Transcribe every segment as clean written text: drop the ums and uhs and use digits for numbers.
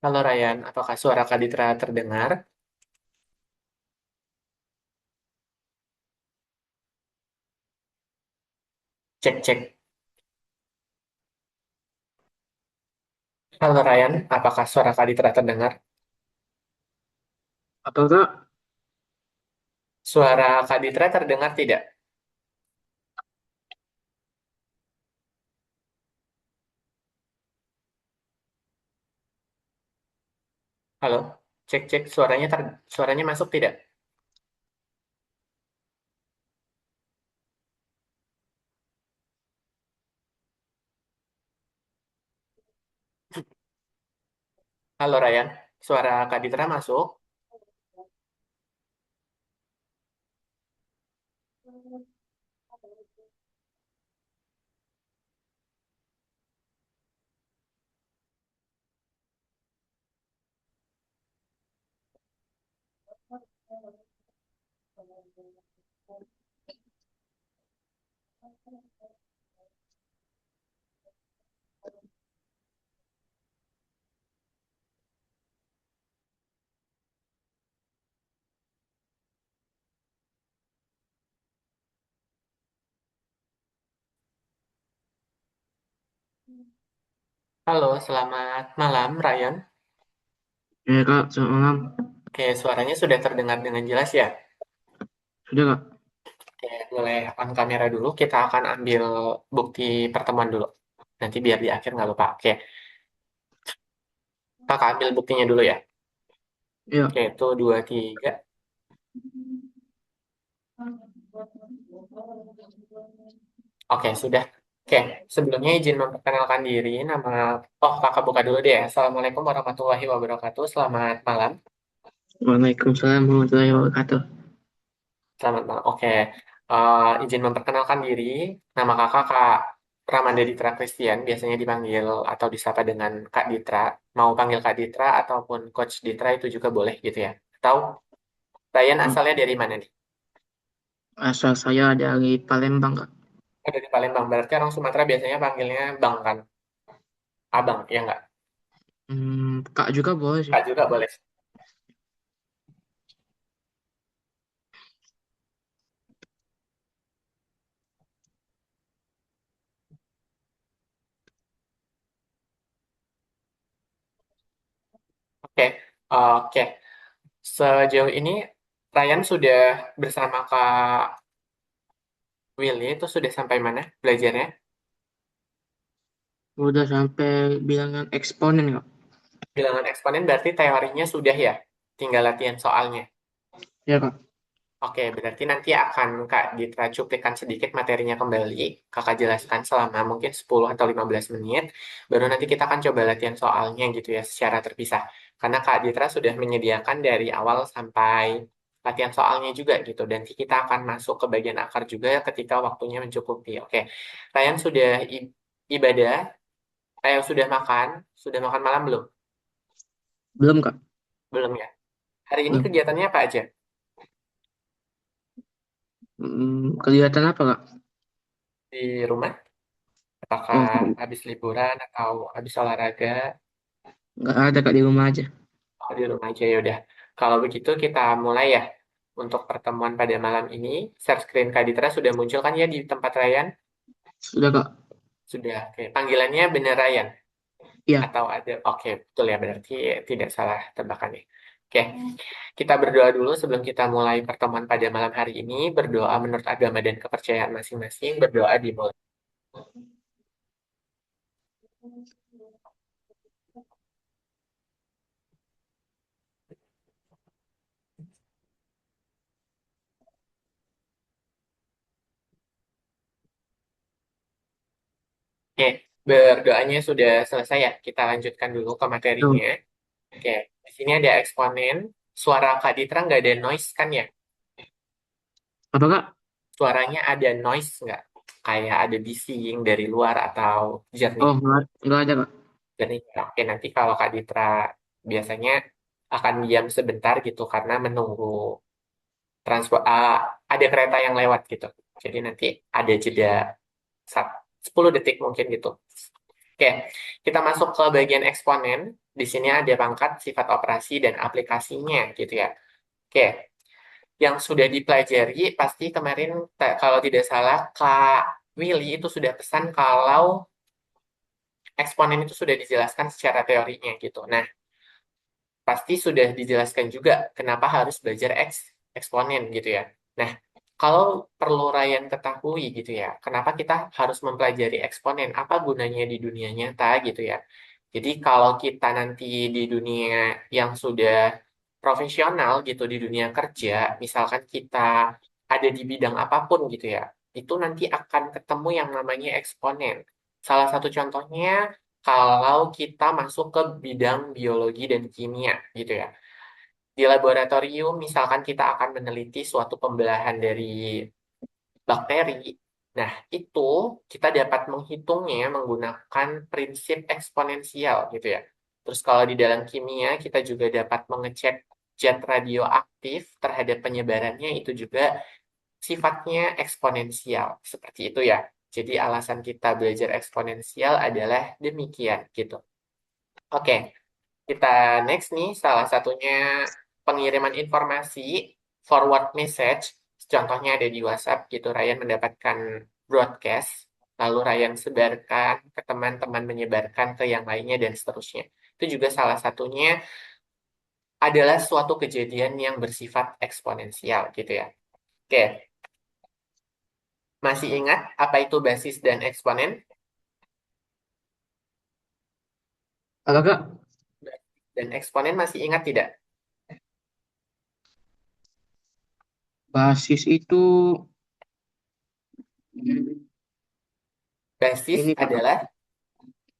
Halo Ryan, apakah suara Kaditra terdengar? Cek cek. Halo Ryan, apakah suara Kaditra terdengar? Apakah Suara Kaditra terdengar tidak? Halo, cek cek. Suaranya masuk tidak? Halo Ryan, suara Kaditra masuk. Halo, selamat malam Ryan. ya Kak, selamat malam. Oke, suaranya sudah terdengar dengan jelas ya? Sudah Kak? Oke, boleh on kamera dulu. Kita akan ambil bukti pertemuan dulu. Nanti biar di akhir nggak lupa. Oke, kakak ambil buktinya dulu ya. Iya. Oke, itu dua, tiga. Oke, sudah. Oke, sebelumnya izin memperkenalkan diri. Oh, kakak buka dulu deh. Assalamualaikum warahmatullahi wabarakatuh. Selamat malam. Waalaikumsalam warahmatullahi wabarakatuh. Selamat malam. Oke, izin memperkenalkan diri. Nama kakak Kak Ramanda Ditra Christian. Biasanya dipanggil atau disapa dengan Kak Ditra. Mau panggil Kak Ditra ataupun Coach Ditra itu juga boleh gitu ya. Tahu Ryan Hmm, asalnya dari mana nih? Asal saya dari Palembang Kak. Oh, dari Palembang. Berarti orang Sumatera biasanya panggilnya Bang kan? Abang, ya nggak? Kak juga boleh sih. Kak juga boleh. Oke, oke. Sejauh ini Ryan sudah bersama Kak Willy itu sudah sampai mana belajarnya? Udah sampai bilangan eksponen Kak. Bilangan eksponen berarti teorinya sudah ya, tinggal latihan soalnya. Ya Kak. Oke, berarti nanti akan Kak Ditra cuplikan sedikit materinya kembali. Kakak jelaskan selama mungkin 10 atau 15 menit. Baru nanti kita akan coba latihan soalnya gitu ya, secara terpisah. Karena Kak Ditra sudah menyediakan dari awal sampai latihan soalnya juga gitu. Dan kita akan masuk ke bagian akar juga ketika waktunya mencukupi. Oke, Ryan sudah ibadah, sudah makan malam belum? Belum Kak. Belum ya. Hari ini Belum. kegiatannya apa aja? Kelihatan apa Kak? Di rumah? Apakah Oh, habis liburan atau habis olahraga? nggak ada Kak, di rumah aja. Oh, di rumah aja ya udah. Kalau begitu kita mulai ya. Untuk pertemuan pada malam ini, share screen Kak Ditra sudah muncul kan ya di tempat Ryan? Sudah Kak. Sudah. Oke, panggilannya bener Ryan Iya. atau ada? Oke, betul ya berarti tidak salah tebakan ya. Oke, kita berdoa dulu sebelum kita mulai pertemuan pada malam hari ini. Berdoa menurut agama dan kepercayaan masing-masing. Berdoa dimulai. Oke, berdoanya sudah selesai ya. Kita lanjutkan dulu ke Tuh. materinya. Oke, di sini ada eksponen. Suara Kak Ditra nggak ada noise kan ya? Apa Kak? Suaranya ada noise nggak? Kayak ada bising dari luar atau jernih? Oh, nggak ada Kak. Jernih. Oke, nanti kalau Kak Ditra biasanya akan diam sebentar gitu karena menunggu transport. Ada kereta yang lewat gitu. Jadi nanti ada jeda 10 detik mungkin gitu. Oke, kita masuk ke bagian eksponen. Di sini ada pangkat, sifat operasi, dan aplikasinya gitu ya. Oke, yang sudah dipelajari pasti kemarin kalau tidak salah Kak Willy itu sudah pesan kalau eksponen itu sudah dijelaskan secara teorinya gitu. Nah, pasti sudah dijelaskan juga kenapa harus belajar eksponen gitu ya. Nah, kalau perlu Ryan ketahui gitu ya, kenapa kita harus mempelajari eksponen? Apa gunanya di dunia nyata gitu ya? Jadi kalau kita nanti di dunia yang sudah profesional gitu, di dunia kerja, misalkan kita ada di bidang apapun gitu ya, itu nanti akan ketemu yang namanya eksponen. Salah satu contohnya kalau kita masuk ke bidang biologi dan kimia gitu ya. Di laboratorium, misalkan kita akan meneliti suatu pembelahan dari bakteri. Nah, itu kita dapat menghitungnya menggunakan prinsip eksponensial gitu ya. Terus kalau di dalam kimia, kita juga dapat mengecek zat radioaktif terhadap penyebarannya itu juga sifatnya eksponensial. Seperti itu ya. Jadi alasan kita belajar eksponensial adalah demikian gitu. Oke, kita next nih, salah satunya pengiriman informasi, forward message, contohnya ada di WhatsApp gitu, Ryan mendapatkan broadcast, lalu Ryan sebarkan ke teman-teman, menyebarkan ke yang lainnya, dan seterusnya. Itu juga salah satunya adalah suatu kejadian yang bersifat eksponensial gitu ya. Oke, masih ingat apa itu basis dan eksponen? Kakak, Dan eksponen masih ingat tidak? basis itu hmm, Basis ini Kak. adalah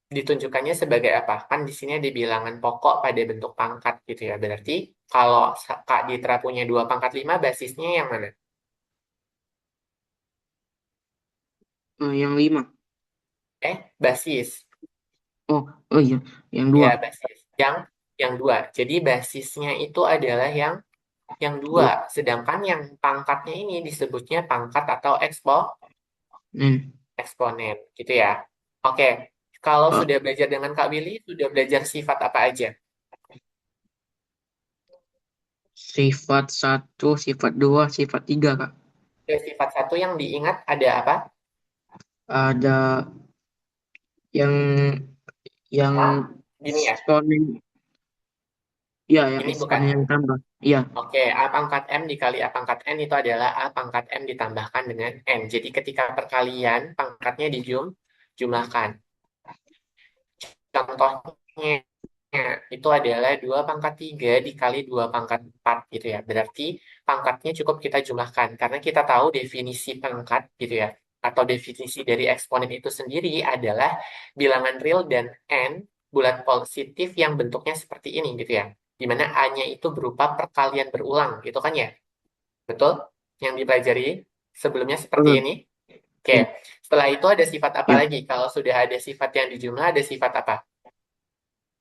ditunjukkannya sebagai apa? Kan di sini ada bilangan pokok pada bentuk pangkat gitu ya. Berarti kalau Kak Ditra punya 2/5, basisnya yang mana? Yang 5. Basis. Oh, oh iya, yang Ya, 2. basis. Yang dua. Jadi basisnya itu adalah yang dua. Dua. Sedangkan yang pangkatnya ini disebutnya pangkat atau Hmm. eksponen gitu ya. Oke. Kalau Kak, sudah belajar dengan Kak Willy, sudah belajar sifat apa aja? sifat satu, sifat 2, sifat 3 Kak. Oke, sifat satu yang diingat ada apa? Ada yang yang Ah, gini ya. eksponen, ya yang Ini bukan. eksponen yang tambah. Iya. Oke, A pangkat M dikali A pangkat N itu adalah A pangkat M ditambahkan dengan N. Jadi ketika perkalian, pangkatnya dijumlahkan. Contohnya itu adalah 2/3 dikali 2/4 gitu ya. Berarti pangkatnya cukup kita jumlahkan. Karena kita tahu definisi pangkat gitu ya. Atau definisi dari eksponen itu sendiri adalah bilangan real dan N bulat positif yang bentuknya seperti ini gitu ya. Di mana A-nya itu berupa perkalian berulang gitu kan ya. Betul? Yang dipelajari sebelumnya seperti Betul. ini. Oke, Ya, setelah itu ada sifat apa ya. lagi? Kalau sudah ada sifat yang dijumlah, ada sifat apa?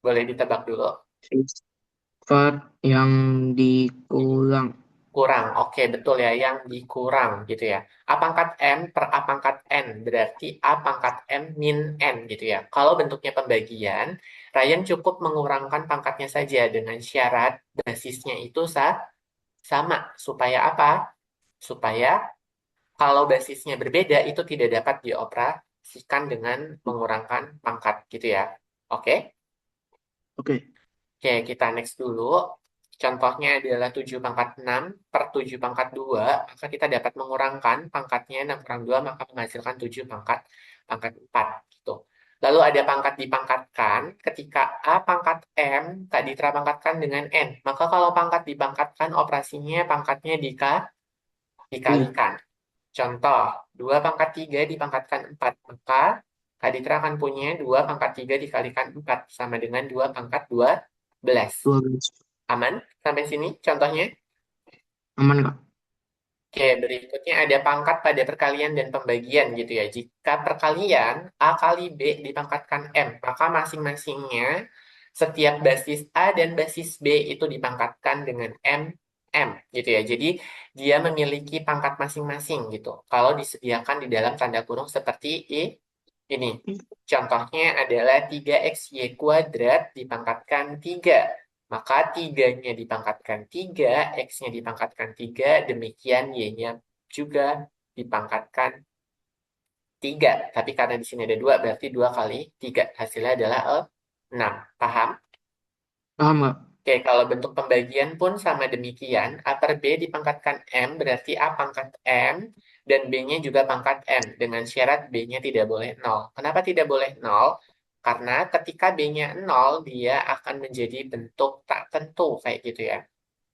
Boleh ditebak dulu. Sifat yang dikurang. Kurang. Oke, betul ya. Yang dikurang gitu ya. A pangkat M per A pangkat N. Berarti A pangkat M min N gitu ya. Kalau bentuknya pembagian, Ryan cukup mengurangkan pangkatnya saja dengan syarat basisnya itu sama. Supaya apa? Supaya kalau basisnya berbeda, itu tidak dapat dioperasikan dengan mengurangkan pangkat gitu ya. Oke? Oke. Oke, kita next dulu. Contohnya adalah 7/6 per 7/2, maka kita dapat mengurangkan pangkatnya 6/2, maka menghasilkan 7 pangkat 4 gitu. Lalu ada pangkat dipangkatkan, ketika A pangkat M, Kak Ditra pangkatkan dengan N. Maka kalau pangkat dipangkatkan, operasinya pangkatnya Iya. dikalikan. Contoh, 2/3 dipangkatkan 4, maka Kak Ditra akan punya 2/3 dikalikan 4, sama dengan 2/12. 12. Aman? Sampai sini contohnya. Aman Kak. Oke, berikutnya ada pangkat pada perkalian dan pembagian gitu ya. Jika perkalian A kali B dipangkatkan M, maka masing-masingnya setiap basis A dan basis B itu dipangkatkan dengan M gitu ya. Jadi dia memiliki pangkat masing-masing gitu. Kalau disediakan di dalam tanda kurung seperti Ini contohnya adalah 3xy kuadrat dipangkatkan 3. Maka 3-nya dipangkatkan 3, x-nya dipangkatkan 3, demikian y-nya juga dipangkatkan 3. Tapi karena di sini ada 2, berarti 2 kali 3. Hasilnya adalah 6. Paham? Paham nggak? Oke, kalau bentuk pembagian pun sama demikian. A per B dipangkatkan M, berarti A pangkat M, dan B-nya juga pangkat M, dengan syarat B-nya tidak boleh 0. Kenapa tidak boleh 0? Karena ketika B-nya 0, dia akan menjadi bentuk tak tentu, kayak gitu ya.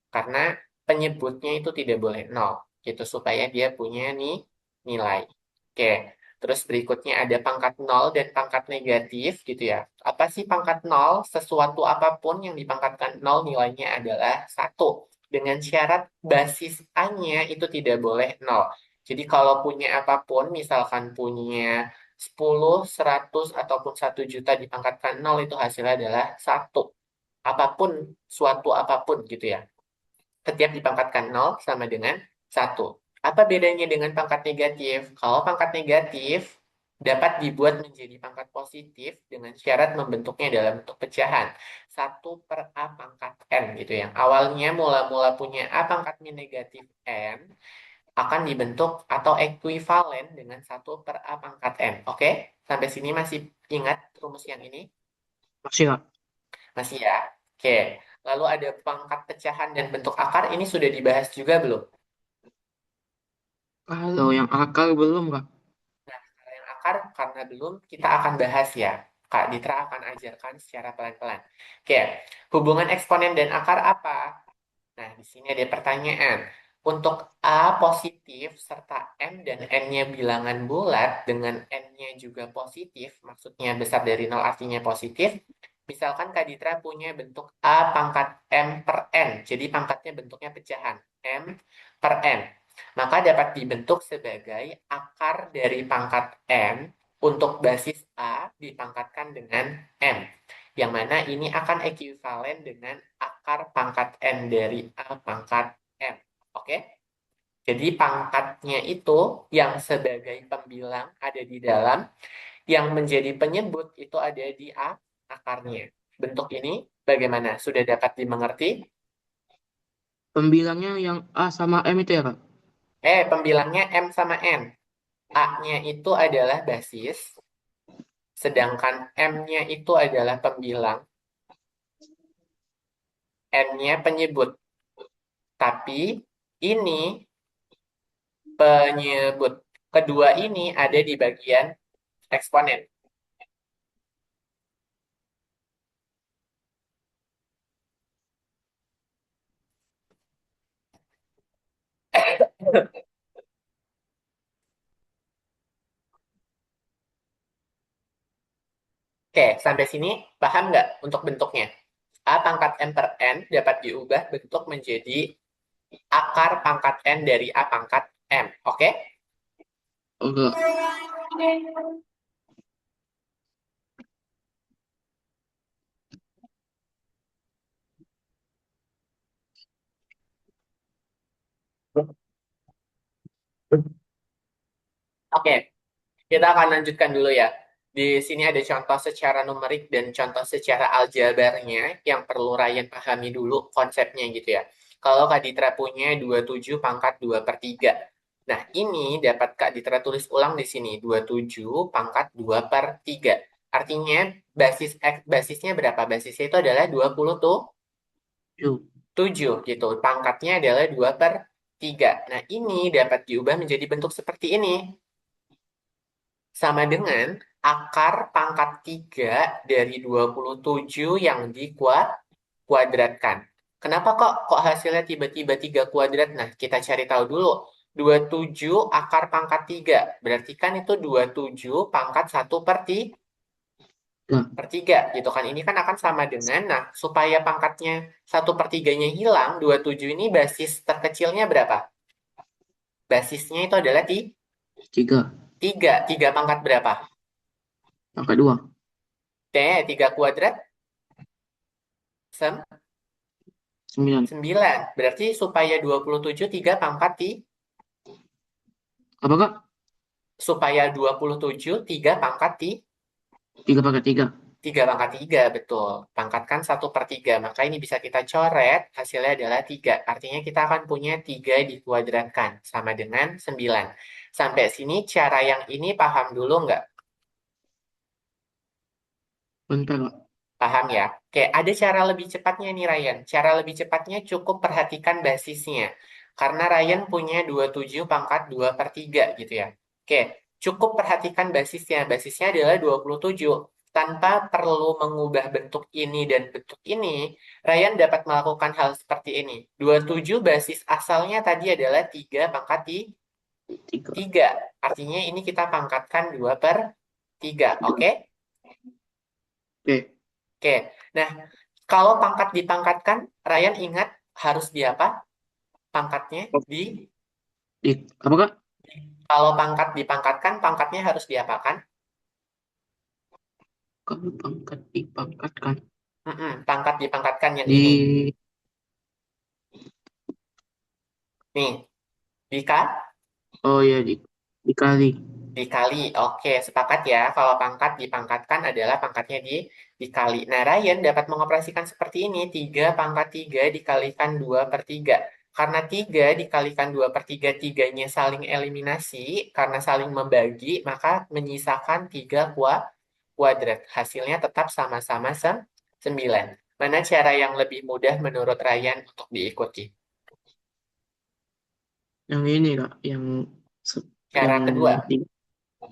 Karena penyebutnya itu tidak boleh 0, gitu, supaya dia punya nih nilai. Oke, terus berikutnya ada pangkat 0 dan pangkat negatif, gitu ya. Apa sih pangkat 0? Sesuatu apapun yang dipangkatkan 0 nilainya adalah 1. Dengan syarat basis A-nya itu tidak boleh 0. Jadi kalau punya apapun, misalkan punya 10, 100, ataupun 1 juta dipangkatkan 0, itu hasilnya adalah 1. Apapun, suatu apapun gitu ya. Setiap dipangkatkan 0 sama dengan 1. Apa bedanya dengan pangkat negatif? Kalau pangkat negatif dapat dibuat menjadi pangkat positif dengan syarat membentuknya dalam bentuk pecahan. 1/A pangkat N gitu ya. Awalnya mula-mula punya A pangkat min negatif N akan dibentuk atau ekuivalen dengan 1/A pangkat N. Oke? Sampai sini masih ingat rumus yang ini? Masih nggak? Masih ya? Oke. Lalu ada pangkat pecahan dan bentuk akar. Ini sudah dibahas juga belum? Kalau yang akal belum nggak? Nah, kalau yang akar karena belum, kita akan bahas ya. Kak Ditra akan ajarkan secara pelan-pelan. Oke, hubungan eksponen dan akar apa? Nah, di sini ada pertanyaan. Untuk A positif serta M dan N-nya bilangan bulat dengan N-nya juga positif, maksudnya besar dari 0 artinya positif. Misalkan Kak Ditra punya bentuk A pangkat M per N, jadi pangkatnya bentuknya pecahan, M per N. Maka dapat dibentuk sebagai akar dari pangkat M untuk basis A dipangkatkan dengan M. Yang mana ini akan ekuivalen dengan akar pangkat N dari A pangkat M. Oke? Jadi pangkatnya itu yang sebagai pembilang ada di dalam, yang menjadi penyebut itu ada di A akarnya. Bentuk ini bagaimana? Sudah dapat dimengerti? Pembilangnya yang A sama M itu ya, Kak? Pembilangnya M sama N. A-nya itu adalah basis, sedangkan M-nya itu adalah pembilang, N-nya penyebut. Tapi ini penyebut. Kedua ini ada di bagian eksponen. Oke, sampai sini paham nggak untuk bentuknya? A pangkat M per N dapat diubah bentuk menjadi akar pangkat N dari A pangkat M. Oke? Enggak. Oke, kita akan lanjutkan dulu ya. Di sini ada contoh secara numerik dan contoh secara aljabarnya yang perlu Ryan pahami dulu konsepnya gitu ya. Kalau Kak Ditra punya 27 pangkat 2 per 3. Nah, ini dapat Kak Ditra tulis ulang di sini. 27 pangkat 2 per 3. Artinya basisnya berapa? Basisnya itu adalah 7. 27 gitu. Pangkatnya adalah 2 per 3. Nah, ini dapat diubah menjadi bentuk seperti ini. Sama dengan akar pangkat 3 dari 27 yang dikuadratkan. Kenapa kok hasilnya tiba-tiba 3 kuadrat? Nah, kita cari tahu dulu. 27 akar pangkat 3. Berarti kan itu 27 pangkat 1 Nah, per 3 gitu kan. Ini kan akan sama dengan, nah, supaya pangkatnya 1/3-nya hilang, 27 ini basis terkecilnya berapa? Basisnya itu adalah 3. 3. 3 pangkat berapa? Angka 2. 3 kuadrat? 9. 9. Berarti supaya 27, 3 pangkat Apa, Kak? supaya 27, 3 pangkat 3/3. 3 pangkat 3, betul. Pangkatkan 1/3. Maka ini bisa kita coret, hasilnya adalah 3. Artinya kita akan punya 3 dikuadratkan, sama dengan 9. Sampai sini cara yang ini paham dulu nggak? Bentar, Kak. Paham ya? Oke, ada cara lebih cepatnya nih Ryan. Cara lebih cepatnya cukup perhatikan basisnya. Karena Ryan punya 27 pangkat 2/3 gitu ya. Oke, cukup perhatikan basisnya. Basisnya adalah 27. Tanpa perlu mengubah bentuk ini dan bentuk ini, Ryan dapat melakukan hal seperti ini. 27 basis asalnya tadi adalah 3 pangkat 3. 3. Artinya ini kita pangkatkan 2/3. Oke? Oke. Oke, nah kalau pangkat dipangkatkan, Ryan ingat harus di apa? Pangkatnya Oh, di, apa, Kak? kalau pangkat dipangkatkan, pangkatnya harus diapakan? Kalau pangkat dipangkatkan. Pangkat dipangkatkan yang ini. Di, Nih, dika, oh ya, dikali. dikali. Oke, sepakat ya. Kalau pangkat dipangkatkan adalah pangkatnya dikali. Nah, Ryan dapat mengoperasikan seperti ini. 3 pangkat 3 dikalikan 2/3. Karena 3 dikalikan 2/3, tiganya saling eliminasi. Karena saling membagi, maka menyisakan 3 kuadrat. Hasilnya tetap sama-sama 9. Mana cara yang lebih mudah menurut Ryan untuk diikuti? Yang ini, Kak. Yang Cara kedua.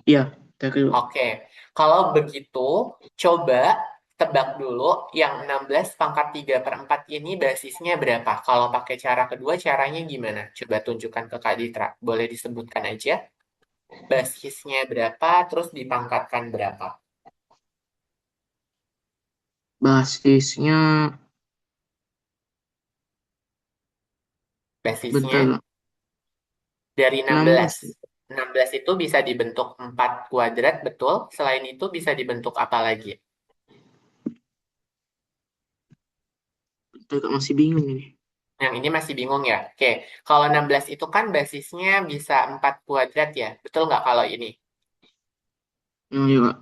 iya, yang kedua. Oke, kalau begitu, coba tebak dulu yang 16 pangkat 3/4 ini basisnya berapa? Kalau pakai cara kedua, caranya gimana? Coba tunjukkan ke Kak Ditra. Boleh disebutkan aja basisnya berapa, terus dipangkatkan berapa? Basisnya, bentar, Basisnya Kak. dari 16. 16. 16 itu bisa dibentuk 4 kuadrat, betul? Selain itu bisa dibentuk apa lagi? Bentar, Kak. Masih bingung ini. Yang ini masih bingung ya? Oke, kalau 16 itu kan basisnya bisa 4 kuadrat ya? Betul nggak kalau ini? Yang iya, Kak.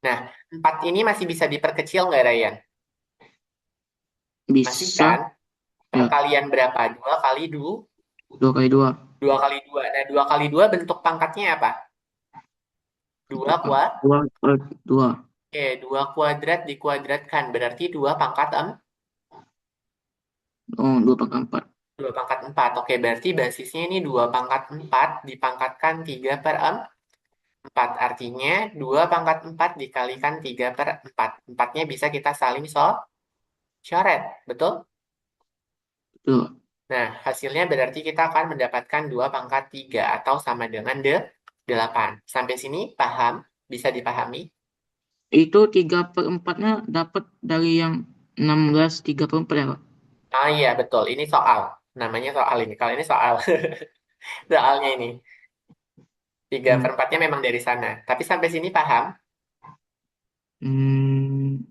Nah, 4 ini masih bisa diperkecil nggak, Ryan? Masih Bisa, kan? ya. Perkalian berapa? 2 kali 2? 2 kali 2. 2 kali 2. Nah, 2 kali 2 bentuk pangkatnya apa? 2 Depan. kuadrat. 2 kali 2. Oke, 2 kuadrat dikuadratkan. Berarti 2 pangkat Oh, 2/4. 2 pangkat 4. Oke, berarti basisnya ini 2 pangkat 4 dipangkatkan 3/4. Artinya 2 pangkat 4 dikalikan 3/4. Empatnya bisa kita saling coret. Betul? Betul. Nah, hasilnya berarti kita akan mendapatkan 2 pangkat 3 atau sama dengan 8. Sampai sini paham? Bisa dipahami? Itu 3/4-nya dapat dari yang 16 3/4 ya, Kak? Ah iya, betul. Ini soal. Namanya soal ini. Kalau ini soal. Soalnya ini. tiga Hmm. per 4-nya memang dari sana. Tapi sampai sini paham? Hmm,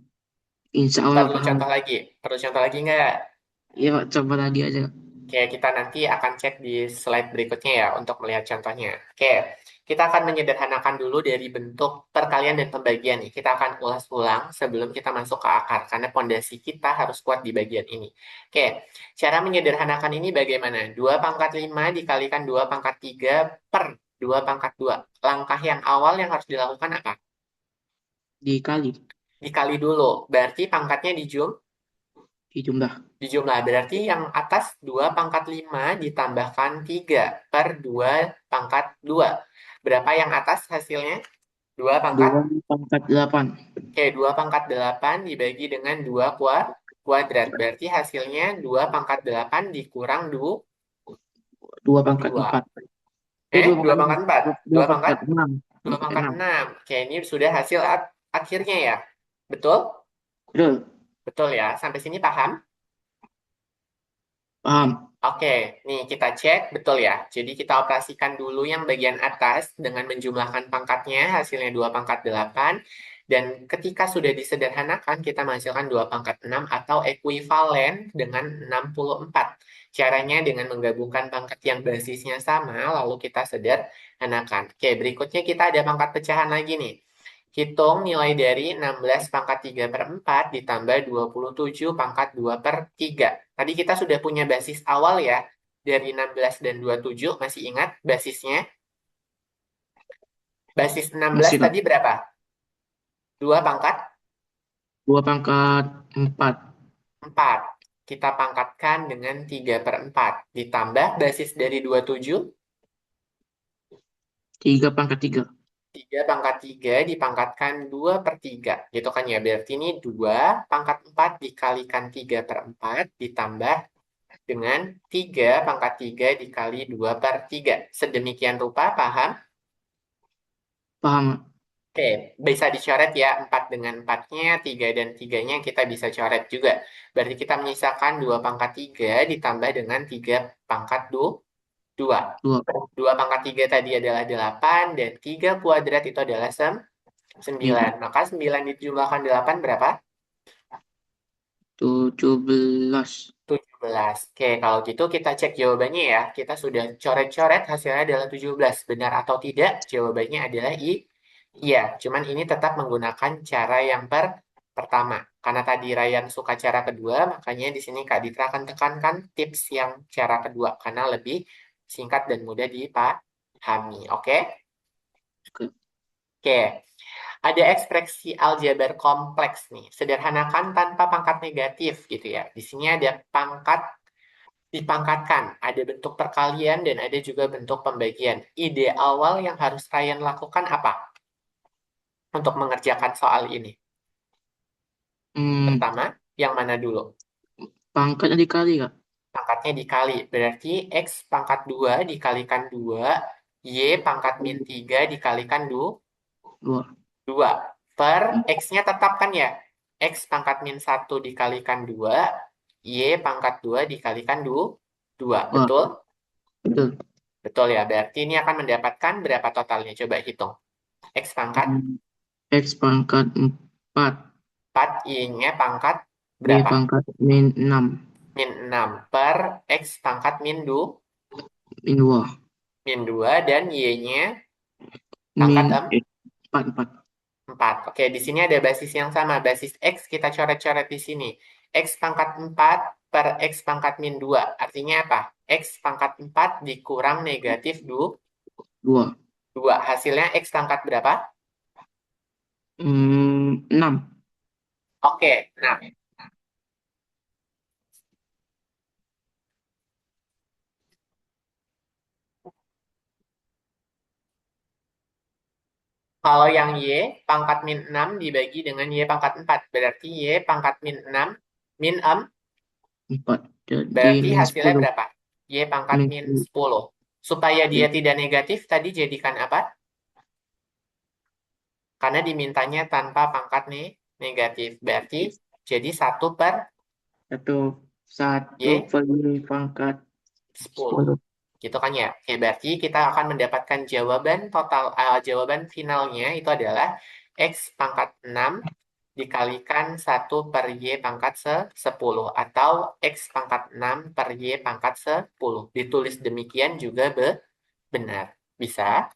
insya Allah Perlu paham. contoh lagi? Perlu contoh lagi nggak? Ya, Kak, coba lagi aja, Kak. Oke, kita nanti akan cek di slide berikutnya ya untuk melihat contohnya. Oke, kita akan menyederhanakan dulu dari bentuk perkalian dan pembagian nih. Kita akan ulas ulang sebelum kita masuk ke akar, karena pondasi kita harus kuat di bagian ini. Oke, cara menyederhanakan ini bagaimana? 2 pangkat 5 dikalikan 2 pangkat 3 per 2 pangkat 2. Langkah yang awal yang harus dilakukan apa? Dikali, Dikali dulu, berarti pangkatnya dijumlah. dijumlah. Berarti yang atas 2 pangkat 5 ditambahkan 3 per 2 pangkat 2. Berapa yang atas hasilnya? 2 pangkat? 2/8. Oke, 2 pangkat 8 dibagi dengan 2 kuadrat. Berarti hasilnya 2 pangkat 8 dikurang 2/4 2. 4. Eh, 2 2/4 6. pangkat 4? 2 2 pangkat? pangkat 6. 2 2/6. pangkat 6. Oke, ini sudah hasil akhirnya ya. Betul? Betul. Betul ya. Sampai sini paham? Paham. Oke, nih kita cek betul ya. Jadi kita operasikan dulu yang bagian atas dengan menjumlahkan pangkatnya, hasilnya 2 pangkat 8. Dan ketika sudah disederhanakan, kita menghasilkan 2 pangkat 6 atau ekuivalen dengan 64. Caranya dengan menggabungkan pangkat yang basisnya sama, lalu kita sederhanakan. Oke, berikutnya kita ada pangkat pecahan lagi nih. Hitung nilai dari 16 pangkat 3 per 4 ditambah 27 pangkat 2 per 3. Tadi kita sudah punya basis awal ya, dari 16 dan 27, masih ingat basisnya? Basis 16 Masih Kak. tadi berapa? 2 pangkat 2/4. 4. Kita pangkatkan dengan 3 per 4. Ditambah basis dari 27, 3/3. 3 pangkat 3 dipangkatkan 2 per 3. Gitu kan ya, berarti ini 2 pangkat 4 dikalikan 3 per 4 ditambah dengan 3 pangkat 3 dikali 2 per 3. Sedemikian rupa, paham? Paham. Oke, bisa dicoret ya 4 dengan 4-nya, 3 dan 3-nya kita bisa coret juga. Berarti kita menyisakan 2 pangkat 3 ditambah dengan 3 pangkat 2. 2. 2 pangkat 3 tadi adalah 8 dan 3 kuadrat itu adalah 9. 9. Maka 9 dijumlahkan 8 berapa? 17. 17. Oke, kalau gitu kita cek jawabannya ya. Kita sudah coret-coret, hasilnya adalah 17. Benar atau tidak? Jawabannya adalah iya. Cuman ini tetap menggunakan cara yang pertama. Karena tadi Ryan suka cara kedua, makanya di sini Kak Ditra akan tekankan tips yang cara kedua. Karena lebih singkat dan mudah dipahami. Oke? Oke. Oke. Ada ekspresi aljabar kompleks nih. Sederhanakan tanpa pangkat negatif gitu ya. Di sini ada pangkat dipangkatkan. Ada bentuk perkalian dan ada juga bentuk pembagian. Ide awal yang harus Ryan lakukan apa untuk mengerjakan soal ini? Hmm, Pertama, yang mana dulu? pangkatnya dikali Kak. Pangkatnya dikali. Berarti X pangkat 2 dikalikan 2, Y pangkat min 3 dikalikan 2. 2. Per X-nya tetap kan ya? X pangkat min 1 dikalikan 2, Y pangkat 2 dikalikan 2. Wah, Betul? betul. Betul ya. Berarti ini akan mendapatkan berapa totalnya? Coba hitung. X pangkat Hmm, X/4. 4, Y-nya pangkat Y berapa? pangkat min 6. Min 6 per X pangkat min Min 2. min 2 dan Y-nya pangkat Min 4. 4. 4. Oke, di sini ada basis yang sama. Basis X kita coret-coret di sini. X pangkat 4 per X pangkat min 2. Artinya apa? X pangkat 4 dikurang negatif 2. 2. Hasilnya X pangkat berapa? 6. Oke, nah kalau yang Y pangkat min 6 dibagi dengan Y pangkat 4. Berarti Y pangkat min 6 min 6. 4. Jadi Berarti min hasilnya 10. berapa? Y pangkat Min min 10. 10. Supaya dia Ya. tidak negatif, tadi jadikan apa? Karena dimintanya tanpa pangkat nih negatif. Berarti jadi 1 per Satu. Satu Y per Y pangkat 10. 10. Gitu kan ya? Oke, berarti kita akan mendapatkan jawaban total, jawaban finalnya itu adalah X pangkat 6 dikalikan 1 per Y pangkat 10. Atau X pangkat 6 per Y pangkat 10. Ditulis demikian juga benar. Bisa?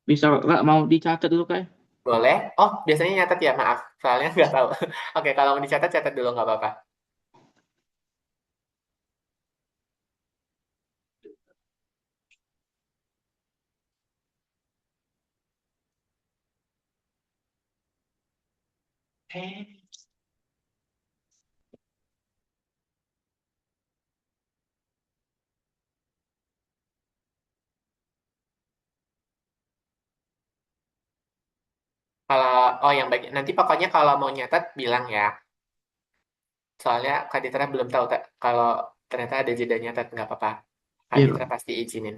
Bisa Kak, mau dicatat dulu Kak? Boleh? Oh, biasanya nyatet ya, maaf. Soalnya nggak tahu. Oke, kalau mau dicatat, catat dulu nggak apa-apa. Kalau, oh yang bagian, nanti pokoknya kalau mau nyatet, bilang ya. Soalnya Kak Ditra belum tahu, kalau ternyata ada jeda nyatet, nggak apa-apa. Kak Iya Ditra Kak. pasti izinin.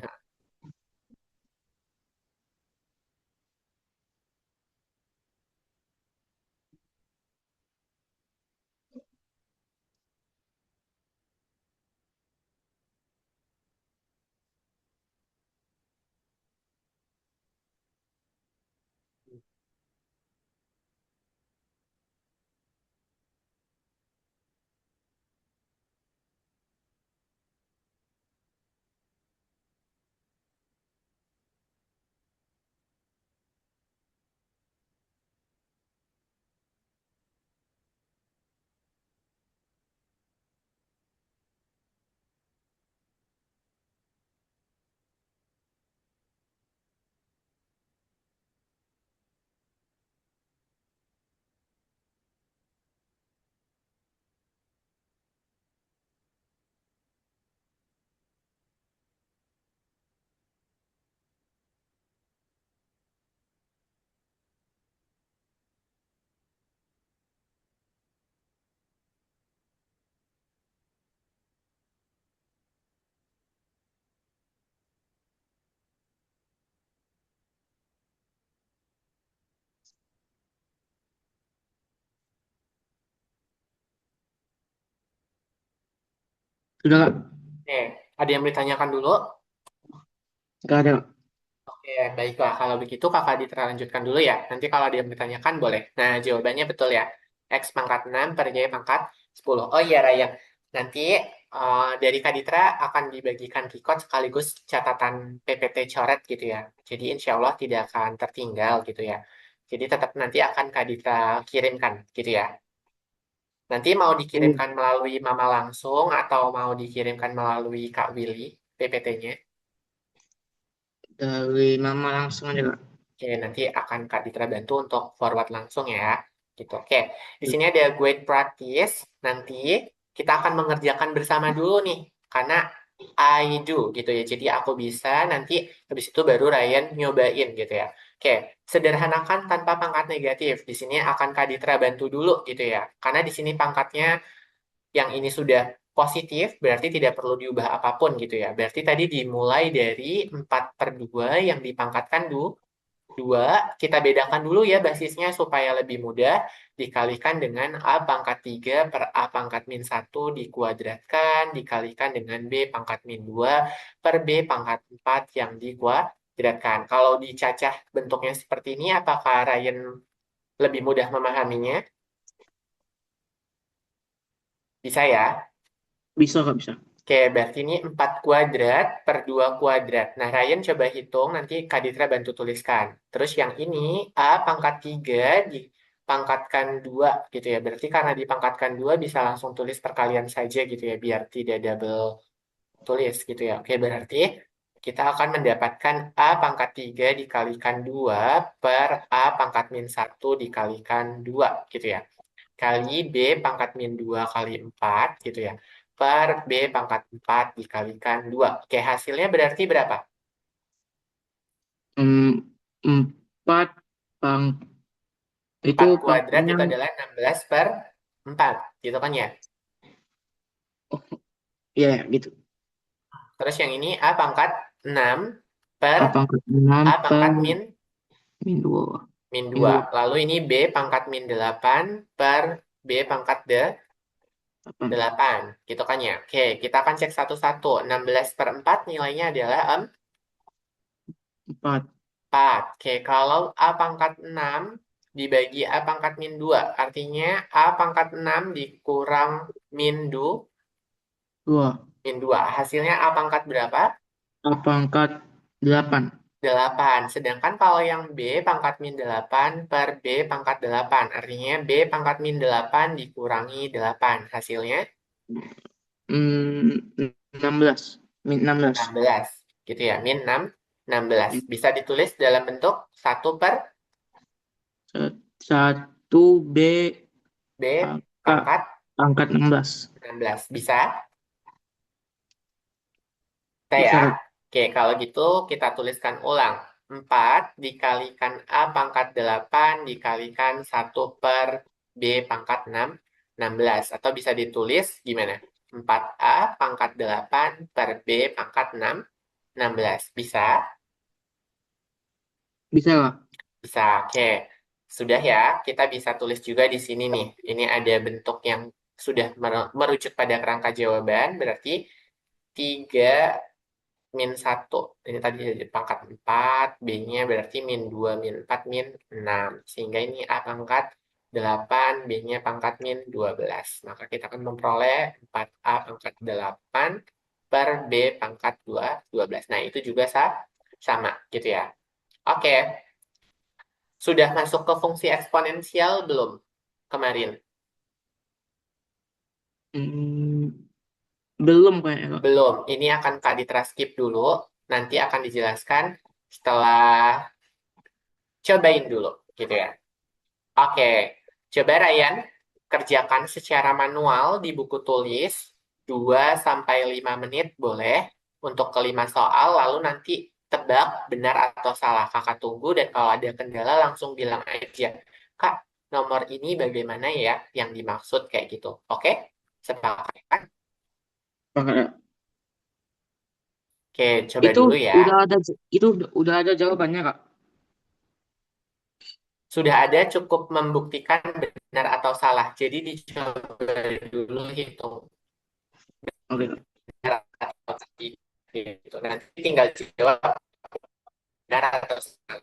Sudah Kak? Oke, ada yang ditanyakan dulu? Nggak ada. Oke, baiklah. Kalau begitu kakak Ditra lanjutkan dulu ya. Nanti kalau ada yang ditanyakan boleh. Nah, jawabannya betul ya. X pangkat 6 per Y pangkat 10. Oh iya, Raya. Nanti dari Kak Ditra akan dibagikan record sekaligus catatan PPT coret gitu ya. Jadi insya Allah tidak akan tertinggal gitu ya. Jadi tetap nanti akan Kak Ditra kirimkan gitu ya. Nanti mau Oh, dikirimkan melalui Mama langsung atau mau dikirimkan melalui Kak Willy PPT-nya. dari Mama langsung aja Kak. Oke, nanti akan Kak Ditra bantu untuk forward langsung ya. Gitu. Oke, di sini ada guide practice. Nanti kita akan mengerjakan bersama dulu nih. Karena I do gitu ya. Jadi aku bisa nanti habis itu baru Ryan nyobain gitu ya. Oke, sederhanakan tanpa pangkat negatif. Di sini akan Kak Ditra bantu dulu gitu ya. Karena di sini pangkatnya yang ini sudah positif, berarti tidak perlu diubah apapun gitu ya. Berarti tadi dimulai dari 4 per 2 yang dipangkatkan dua, kita bedakan dulu ya basisnya supaya lebih mudah. Dikalikan dengan A pangkat 3 per A pangkat min 1 dikuadratkan, dikalikan dengan B pangkat min 2 per B pangkat 4 yang dikuadratkan. Kalau dicacah bentuknya seperti ini, apakah Ryan lebih mudah memahaminya? Bisa ya? Bisa Kak, bisa. Oke, berarti ini 4 kuadrat per 2 kuadrat. Nah, Ryan coba hitung, nanti Kak Ditra bantu tuliskan. Terus yang ini, A pangkat 3 dipangkatkan 2 gitu ya. Berarti karena dipangkatkan 2 bisa langsung tulis perkalian saja gitu ya, biar tidak double tulis gitu ya. Oke, berarti kita akan mendapatkan A pangkat 3 dikalikan 2 per A pangkat min 1 dikalikan 2 gitu ya kali B pangkat min 2 kali 4 gitu ya. Per B pangkat 4 dikalikan 2. Oke, hasilnya berarti berapa? Empat pang 4 itu kuadrat pangkatnya. itu adalah 16 per 4. Gitu kan ya? Oh iya ya, gitu. Terus yang ini A pangkat 6 per A pangkat 6 A per pangkat min min 2. min Min 2. 2. Lalu ini B pangkat min 8 per B pangkat 8. 8. Gitu kan ya? Oke, kita akan cek satu-satu. 16 per 4 nilainya adalah 4. 4. Oke, kalau A pangkat 6 dibagi A pangkat min 2, artinya A pangkat 6 dikurang min 2. min 2. Hasilnya A pangkat berapa? A pangkat 8. 8. Sedangkan kalau yang B pangkat min 8 per B pangkat 8, artinya B pangkat min 8 dikurangi 8. Hasilnya Hmm, 16. Min 16. 16. Gitu ya, min 6, 16. Bisa ditulis dalam bentuk 1 per Satu B B pangkat pangkat 16. 16. Bisa? Bisa Saya, Kak. oke, kalau gitu kita tuliskan ulang. 4 dikalikan A pangkat 8 dikalikan 1 per B pangkat 6, 16. Atau bisa ditulis gimana? 4A pangkat 8 per B pangkat 6, 16. Bisa? Bisa Kak. Bisa, oke. Sudah ya, kita bisa tulis juga di sini nih. Ini ada bentuk yang sudah merujuk pada kerangka jawaban, berarti 3 min 1. Ini tadi jadi pangkat 4, B-nya berarti min 2, min 4, min 6. Sehingga ini A pangkat 8, B-nya pangkat min 12. Maka kita akan memperoleh 4A pangkat 8 per B pangkat 2, 12. Nah, itu juga sama gitu ya. Oke, sudah masuk ke fungsi eksponensial belum kemarin? Hmm, belum kayaknya Kak. Belum. Ini akan Kak ditranskrip dulu. Nanti akan dijelaskan setelah cobain dulu gitu ya. Oke, coba Ryan kerjakan secara manual di buku tulis 2 sampai 5 menit boleh untuk kelima soal lalu nanti tebak benar atau salah. Kakak tunggu dan kalau ada kendala langsung bilang aja. Kak, nomor ini bagaimana ya yang dimaksud kayak gitu. Oke? Sepakat kan? Kak. Oke, coba Itu dulu ya. udah ada jawabannya Kak. Sudah ada cukup membuktikan benar atau salah. Jadi dicoba dulu hitung. Oke Kak. gitu. Nanti tinggal jawab benar atau salah.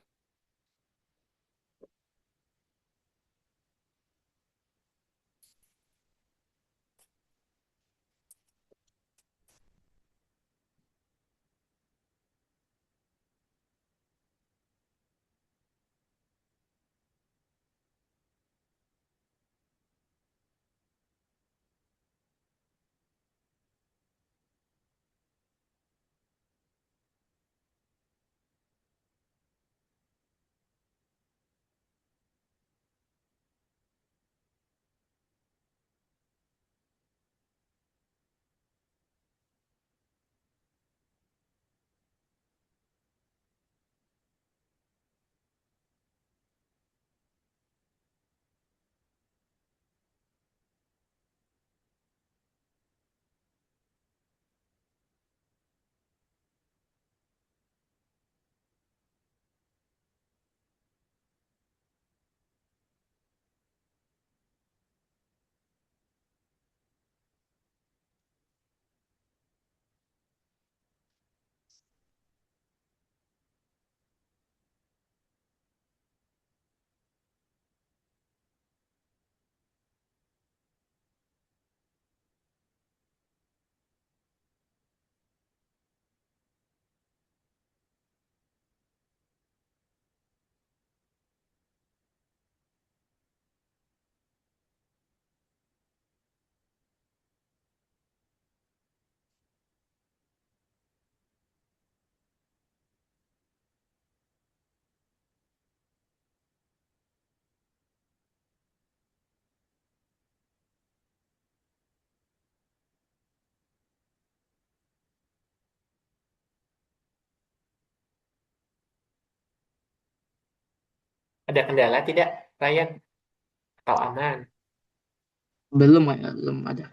Ada kendala tidak, Ryan? Atau aman? Belum ya, belum ada.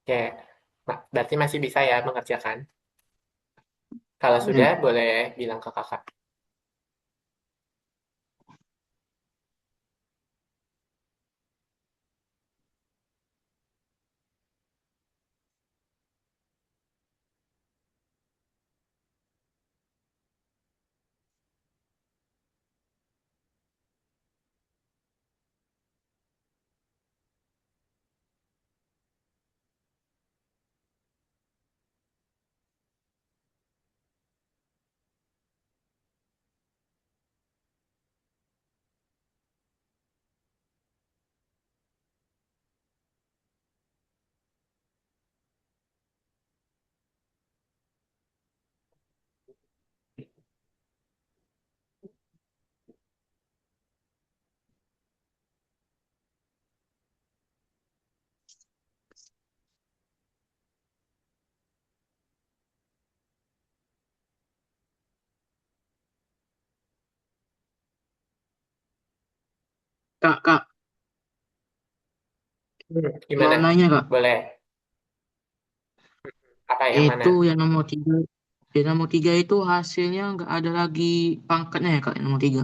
Oke, berarti masih bisa ya mengerjakan. Kalau sudah, Hmm, boleh bilang ke kakak. kak, Gimana? mau nanya kak, Boleh. Apa yang mana? itu yang nomor tiga itu hasilnya nggak ada lagi pangkatnya ya kak, yang nomor tiga.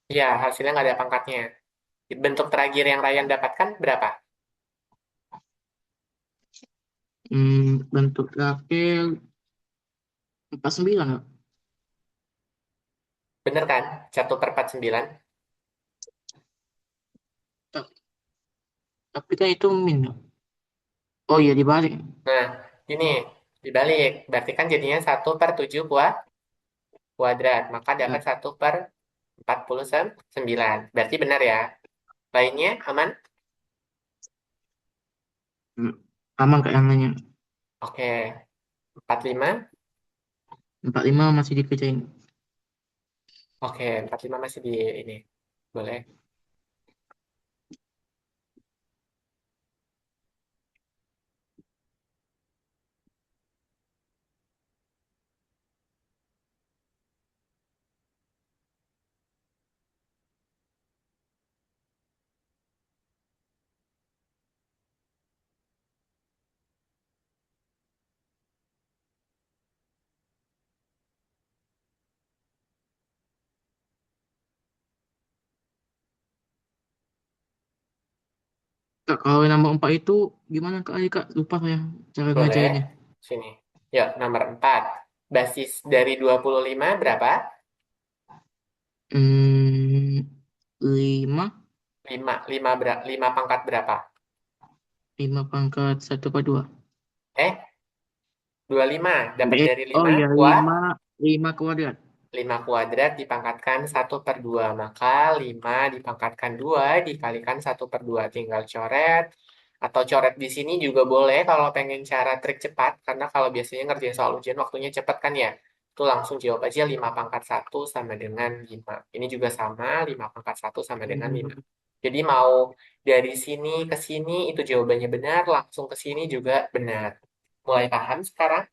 Iya, hasilnya nggak ada pangkatnya. Bentuk terakhir yang Ryan dapatkan berapa? Bentuk terakhir 49 kak. Bener kan? 1/49. Ta- Tapi kan itu min Kak. Oh iya dibalik. Nah, ini dibalik. Berarti kan jadinya 1/7 kuadrat. Maka dapat Ya, 1/49. Berarti benar ya. Lainnya aman? hmm, aman kak yang nanya. Oke. 45. 45 masih dikerjain. Oke, 45 masih di ini. Boleh. Kak, kalau yang nomor 4 itu gimana Kak? Kak, lupa saya cara Boleh. ngajarinnya. Sini. Yuk, nomor 4. Basis dari 25 berapa? Hmm, 5, 5 pangkat berapa? 5 pangkat 1/2. 25. Dapat dari Oh 5 iya, kuat. 5 kuadrat. 5 kuadrat dipangkatkan 1/2. Maka 5 dipangkatkan 2 dikalikan 1/2. Tinggal coret. Atau coret di sini juga boleh kalau pengen cara trik cepat. Karena kalau biasanya ngerjain soal ujian waktunya cepat kan ya. Itu langsung jawab aja 5 pangkat 1 sama dengan 5. Ini juga sama, 5 pangkat 1 sama dengan 5. Hmm, Jadi mau dari sini ke sini itu jawabannya benar, langsung ke sini juga benar. Mulai paham sekarang?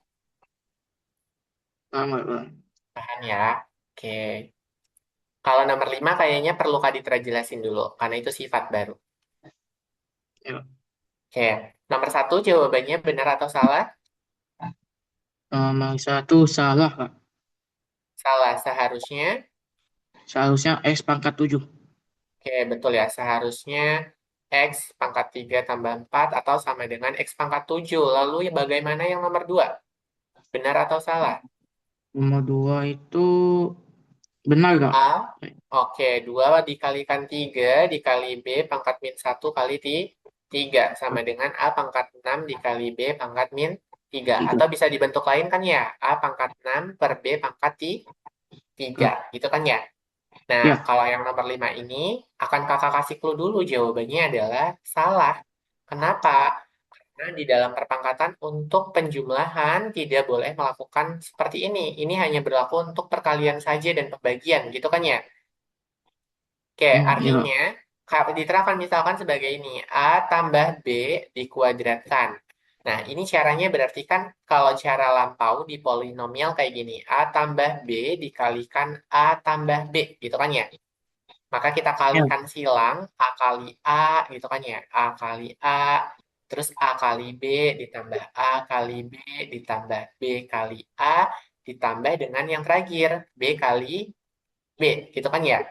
paham Kak, paham. Paham ya? Oke. Kalau nomor 5 kayaknya perlu Kak Ditra jelasin dulu, karena itu sifat baru. Ya. Oke, nomor 1 jawabannya benar atau salah? Nomor 1 salah Kak. Salah, seharusnya. Seharusnya X pangkat 7. Oke, betul ya, seharusnya X pangkat 3 tambah 4 atau sama dengan X pangkat 7. Lalu bagaimana yang nomor 2? Benar atau salah? Nomor 2 itu benar Kak. A, oke, 2 dikalikan 3 dikali B pangkat min 1 kali 3 sama dengan A pangkat 6 dikali B pangkat min 3. 3. Atau bisa dibentuk lain kan ya? A pangkat 6 per B pangkat 3. Ya. Gitu kan ya? Nah, Ya. kalau yang nomor 5 ini, akan kakak kasih clue dulu jawabannya adalah salah. Kenapa? Karena di dalam perpangkatan untuk penjumlahan tidak boleh melakukan seperti ini. Ini hanya berlaku untuk perkalian saja dan pembagian, gitu kan ya? Oke, Oh, ya. artinya Kak diterapkan misalkan sebagai ini, A tambah B dikuadratkan. Nah, ini caranya berarti kan kalau cara lampau di polinomial kayak gini, A tambah B dikalikan A tambah B, gitu kan ya? Maka kita Ya. kalikan silang, A kali A, gitu kan ya? A kali A, terus A kali B ditambah A kali B ditambah B kali A, ditambah dengan yang terakhir, B kali B, gitu kan ya?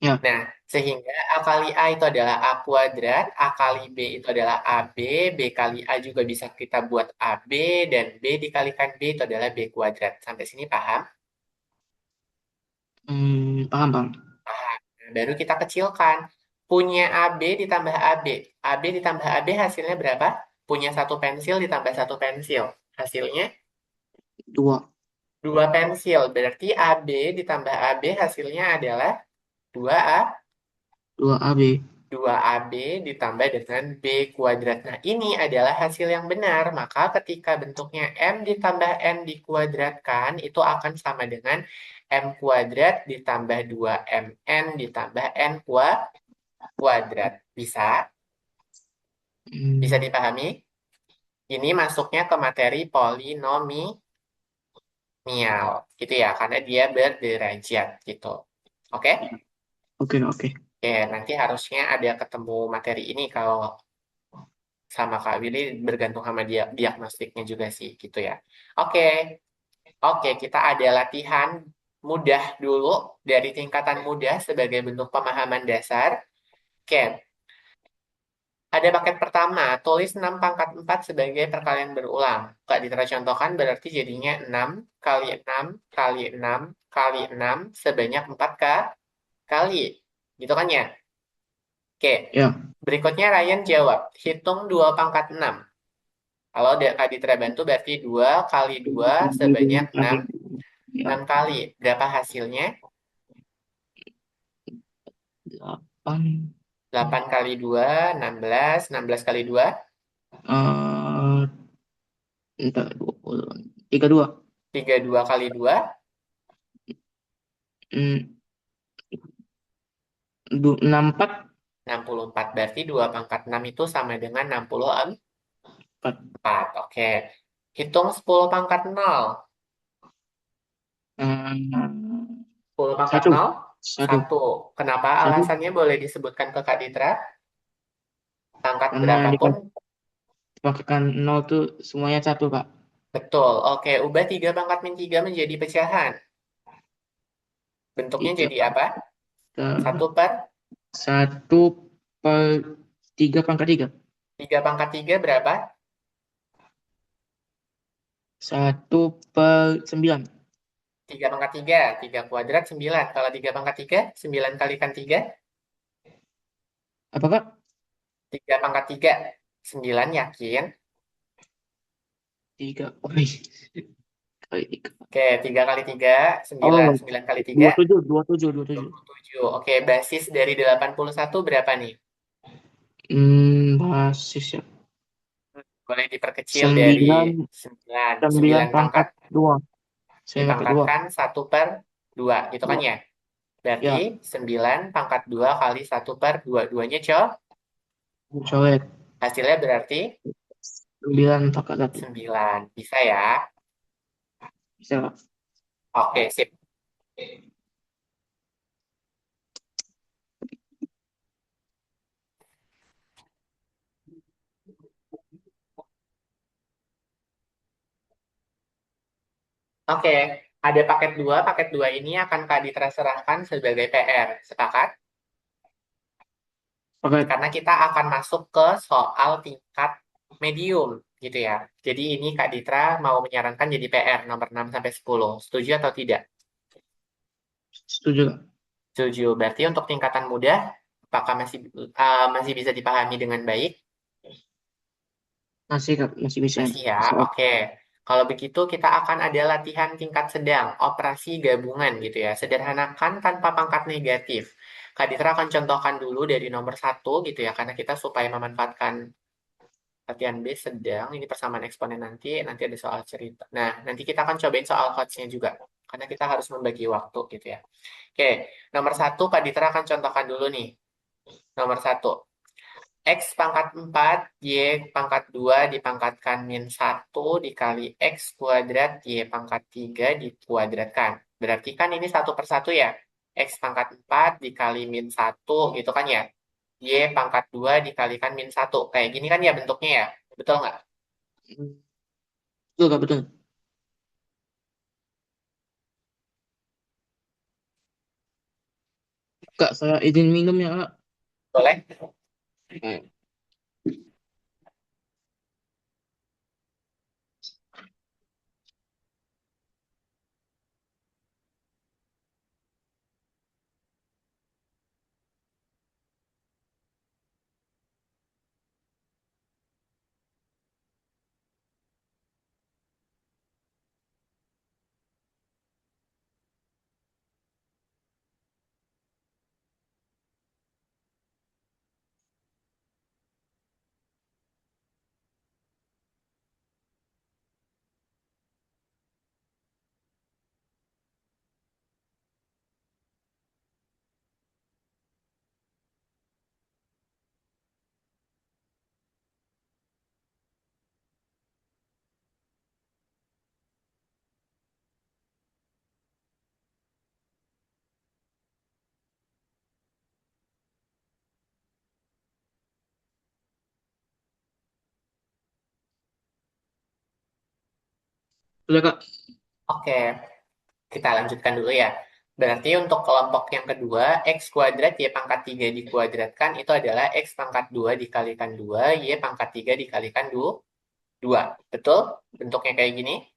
Ya. Nah, sehingga A kali A itu adalah A kuadrat, A kali B itu adalah AB, B kali A juga bisa kita buat AB, dan B dikalikan B itu adalah B kuadrat. Sampai sini paham? Paham Bang. Paham. Nah, baru kita kecilkan. Punya AB ditambah AB. AB ditambah AB hasilnya berapa? Punya satu pensil ditambah satu pensil. Hasilnya 2. dua pensil. Berarti AB ditambah AB hasilnya adalah 2A. 2 AB. 2AB ditambah dengan B kuadrat. Nah, ini adalah hasil yang benar. Maka ketika bentuknya M ditambah N dikuadratkan, itu akan sama dengan M kuadrat ditambah 2MN ditambah N kuadrat. Bisa? Bisa Hmm, dipahami? Ini masuknya ke materi polinomial, gitu ya, karena dia berderajat, gitu. Oke? oke oke. Oke, nanti harusnya ada ketemu materi ini kalau sama Kak Willy bergantung sama dia diagnostiknya juga sih gitu ya. Oke, oke kita ada latihan mudah dulu dari tingkatan mudah sebagai bentuk pemahaman dasar. Oke, ada paket pertama, tulis 6 pangkat 4 sebagai perkalian berulang. Kak Ditra contohkan berarti jadinya 6 kali 6 kali 6 kali 6 sebanyak 4 kali. Gitu kan ya? Oke, Ya. berikutnya Ryan jawab, hitung 2 pangkat 6. Kalau Kak Ditra bantu berarti 2 kali 2 sebanyak 6, Ya. 6 kali. Berapa hasilnya? 8. 8 kali 2, 16. 16 kali 2, Entar 20. 32. 32 kali 2, Hmm, 64. 64. Berarti 2 pangkat 6 itu sama dengan 64. Oke. Hitung 10 pangkat 0. 10 pangkat Satu. 0, Satu. 1. Kenapa Satu. alasannya boleh disebutkan ke Kak Ditra? Angkat Karena berapapun? dipakaikan 0 tuh semuanya satu, Kak. Betul. Oke, ubah 3 pangkat min 3 menjadi pecahan. Bentuknya Tiga jadi apa? per 1 per satu per 3 pangkat 3. 3 pangkat 3 berapa? 1/9. 3 pangkat 3. 3 kuadrat 9. Kalau 3 pangkat 3, 9 kalikan 3. Apa, Kak? 3 pangkat 3. 9 yakin? 3. Oh, iya. Kali 3. Oke, 3 kali 3, 9. Oh, 9 kali 3, 27, 27, 27. 27. Oke, basis dari 81 berapa nih? Basis ya. Boleh diperkecil dari 9, 9. 9 9 pangkat pangkat 2. 9 pangkat 2. dipangkatkan 1/2. Itu kan 2. ya? Berarti Ya, 9 pangkat 2 kali 1/2. Duanya, Cok. coret. Hasilnya berarti 9 pangkat 1. 9. Bisa ya? Bisa, Kak. Oke, sip. Oke, ada paket 2. Paket 2 ini akan Kak Ditra serahkan sebagai PR. Sepakat? Paket. Karena kita akan masuk ke soal tingkat medium gitu ya. Jadi ini Kak Ditra mau menyarankan jadi PR nomor 6 sampai 10. Setuju atau tidak? Setuju, Kak. Setuju. Berarti untuk tingkatan mudah, apakah masih bisa dipahami dengan baik? Masih, Kak. Masih bisa. Masih ya. Masih oke. Oke. Kalau begitu kita akan ada latihan tingkat sedang, operasi gabungan gitu ya. Sederhanakan tanpa pangkat negatif. Kak Ditra akan contohkan dulu dari nomor 1 gitu ya, karena kita supaya memanfaatkan latihan B sedang, ini persamaan eksponen nanti ada soal cerita. Nah, nanti kita akan cobain soal coach-nya juga, karena kita harus membagi waktu gitu ya. Oke, nomor 1 Kak Ditra akan contohkan dulu nih. Nomor 1, X pangkat 4, Y pangkat 2 dipangkatkan min 1 dikali X kuadrat Y pangkat 3 dikuadratkan. Berarti kan ini 1/1 ya. X pangkat 4 dikali min 1 gitu kan ya. Y pangkat 2 dikalikan min 1. Kayak gini kan ya bentuknya ya. Betul nggak? Betul, Kak. Betul. Kak, saya izin minum ya, Kak. Boleh? Hmm. Sudah, Kak. Oke, kita lanjutkan dulu ya. Berarti untuk kelompok yang kedua, X kuadrat Y pangkat 3 dikuadratkan itu adalah X pangkat 2 dikalikan 2 Y pangkat 3 dikalikan 2. Betul? Bentuknya kayak gini.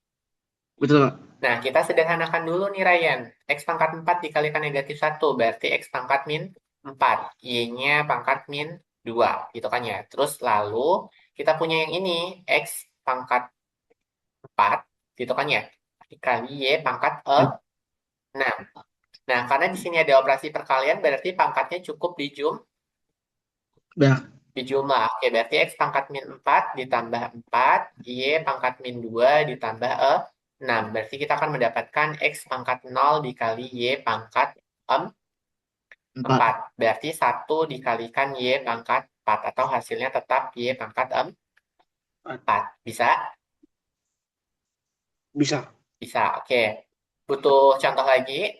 Betul, Kak. Nah, kita sederhanakan dulu nih Ryan. X pangkat 4 dikalikan -1, berarti X pangkat min 4. Y-nya pangkat min 2, gitu kan ya. Terus lalu, kita punya yang ini, X pangkat 4, gitu kan ya. Dikali Y pangkat Ya. 6. Nah, karena di sini ada operasi perkalian, berarti pangkatnya cukup Udah. dijumlah. Oke, berarti X pangkat min 4 ditambah 4, Y pangkat min 2 ditambah 6. Berarti kita akan mendapatkan X pangkat 0 dikali Y pangkat 4. 4. Berarti 1 dikalikan Y pangkat 4. Atau hasilnya tetap Y pangkat 4. Bisa? Bisa. Bisa, oke. Butuh contoh lagi?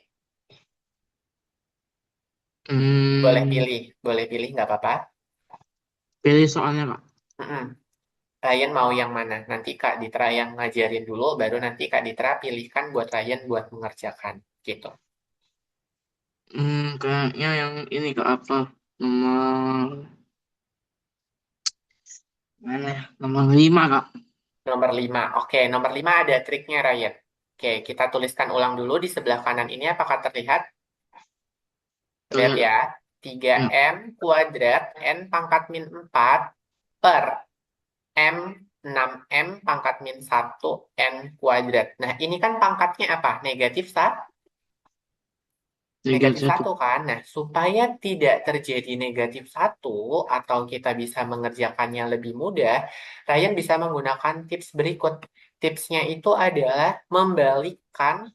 Hmm, Boleh pilih nggak apa-apa. pilih soalnya, Kak. Mm-mm. Ryan mau yang mana? Nanti Kak Ditra yang ngajarin dulu, baru nanti Kak Ditra pilihkan buat Ryan buat mengerjakan. Gitu. Kayaknya yang ini, Kak, apa? Nomor Mana ya? Nomor 5, Kak. Nomor 5. Oke, nomor 5 ada triknya, Ryan. Oke, kita tuliskan ulang dulu di sebelah kanan ini. Apakah terlihat? Lihat Terlihat. ya. tiga Ya. m kuadrat N pangkat min 4 per M 6M pangkat min 1 N kuadrat. Nah, ini kan pangkatnya apa? Negatif 31. satu kan? Nah, supaya tidak terjadi negatif satu atau kita bisa mengerjakannya lebih mudah, Ryan bisa menggunakan tips berikut. Tipsnya itu adalah membalikkan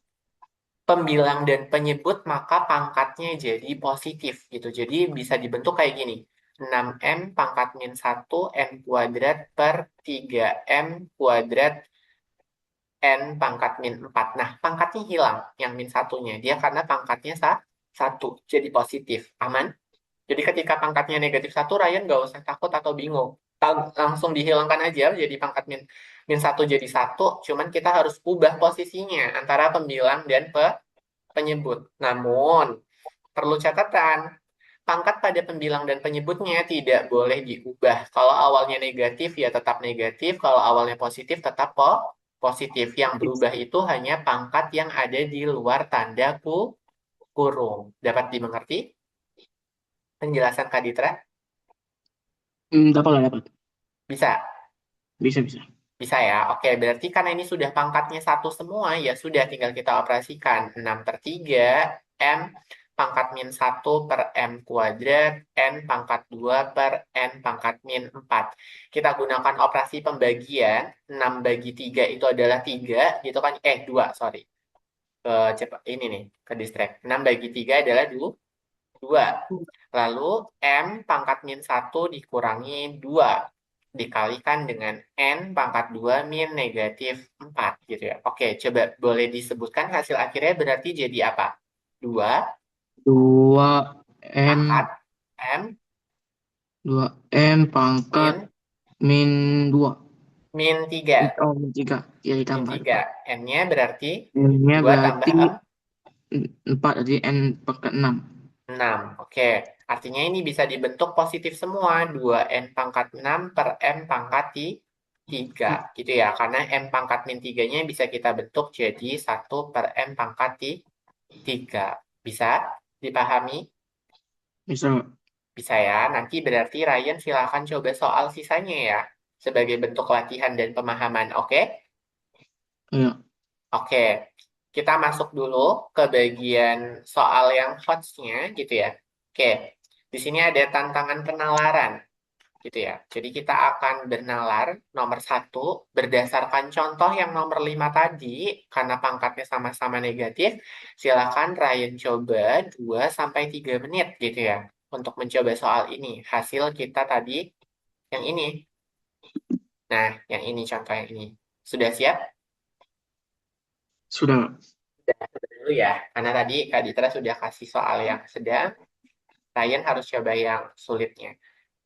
pembilang dan penyebut, maka pangkatnya jadi positif gitu. Jadi bisa dibentuk kayak gini. 6M pangkat min 1 N kuadrat per 3M kuadrat N pangkat min 4. Nah, pangkatnya hilang yang min satunya. Dia karena pangkatnya satu, jadi positif. Aman? Jadi ketika pangkatnya negatif satu, Ryan nggak usah takut atau bingung. Langsung dihilangkan aja, jadi pangkat min satu jadi satu. Cuman kita harus ubah posisinya antara pembilang dan penyebut. Namun, perlu catatan, pangkat pada pembilang dan penyebutnya tidak boleh diubah. Kalau awalnya negatif, ya tetap negatif. Kalau awalnya positif, tetap positif. Yang berubah itu hanya pangkat yang ada di luar tanda kurung. Dapat dimengerti penjelasan Kak Ditra? Dapat lah, dapat. Bisa? Bisa, bisa. Bisa ya? Oke, berarti karena ini sudah pangkatnya satu semua, ya sudah tinggal kita operasikan. 6 per 3, M pangkat min satu per M kuadrat, N pangkat 2 per N pangkat min 4. Kita gunakan operasi pembagian, 6 bagi 3 itu adalah 3, gitu kan? 2, sorry. Cepat, ini nih, ke distract. 6 bagi 3 adalah 2. Lalu M pangkat min satu dikurangi 2 dikalikan dengan N pangkat 2 min negatif 4 gitu ya. Oke, coba boleh disebutkan hasil akhirnya berarti jadi apa? 2 2 pangkat M, M 2M pangkat min min 2. min 3. Oh, min 3. Ya, Min ditambah 3. 2. N-nya berarti N-nya 2 tambah berarti 4, jadi N pangkat 6. 6. Oke, artinya ini bisa dibentuk positif semua. 2N pangkat 6 per M pangkat 3. Gitu ya. Karena M pangkat min 3-nya bisa kita bentuk jadi 1 per M pangkat 3. Bisa dipahami? Bisa. Bisa ya. Nanti berarti Ryan silakan coba soal sisanya ya. Sebagai bentuk latihan dan pemahaman. Oke? Ya. Oke. Kita masuk dulu ke bagian soal yang hotsnya gitu ya. Oke. Di sini ada tantangan penalaran gitu ya. Jadi kita akan bernalar nomor satu berdasarkan contoh yang nomor 5 tadi, karena pangkatnya sama-sama negatif, silakan Ryan coba 2 sampai 3 menit gitu ya untuk mencoba soal ini. Hasil kita tadi yang ini. Nah, yang ini contoh yang ini. Sudah siap? Sudah. Sudah dulu ya. Karena tadi Kak Ditra sudah kasih soal yang sedang, Ryan harus coba yang sulitnya.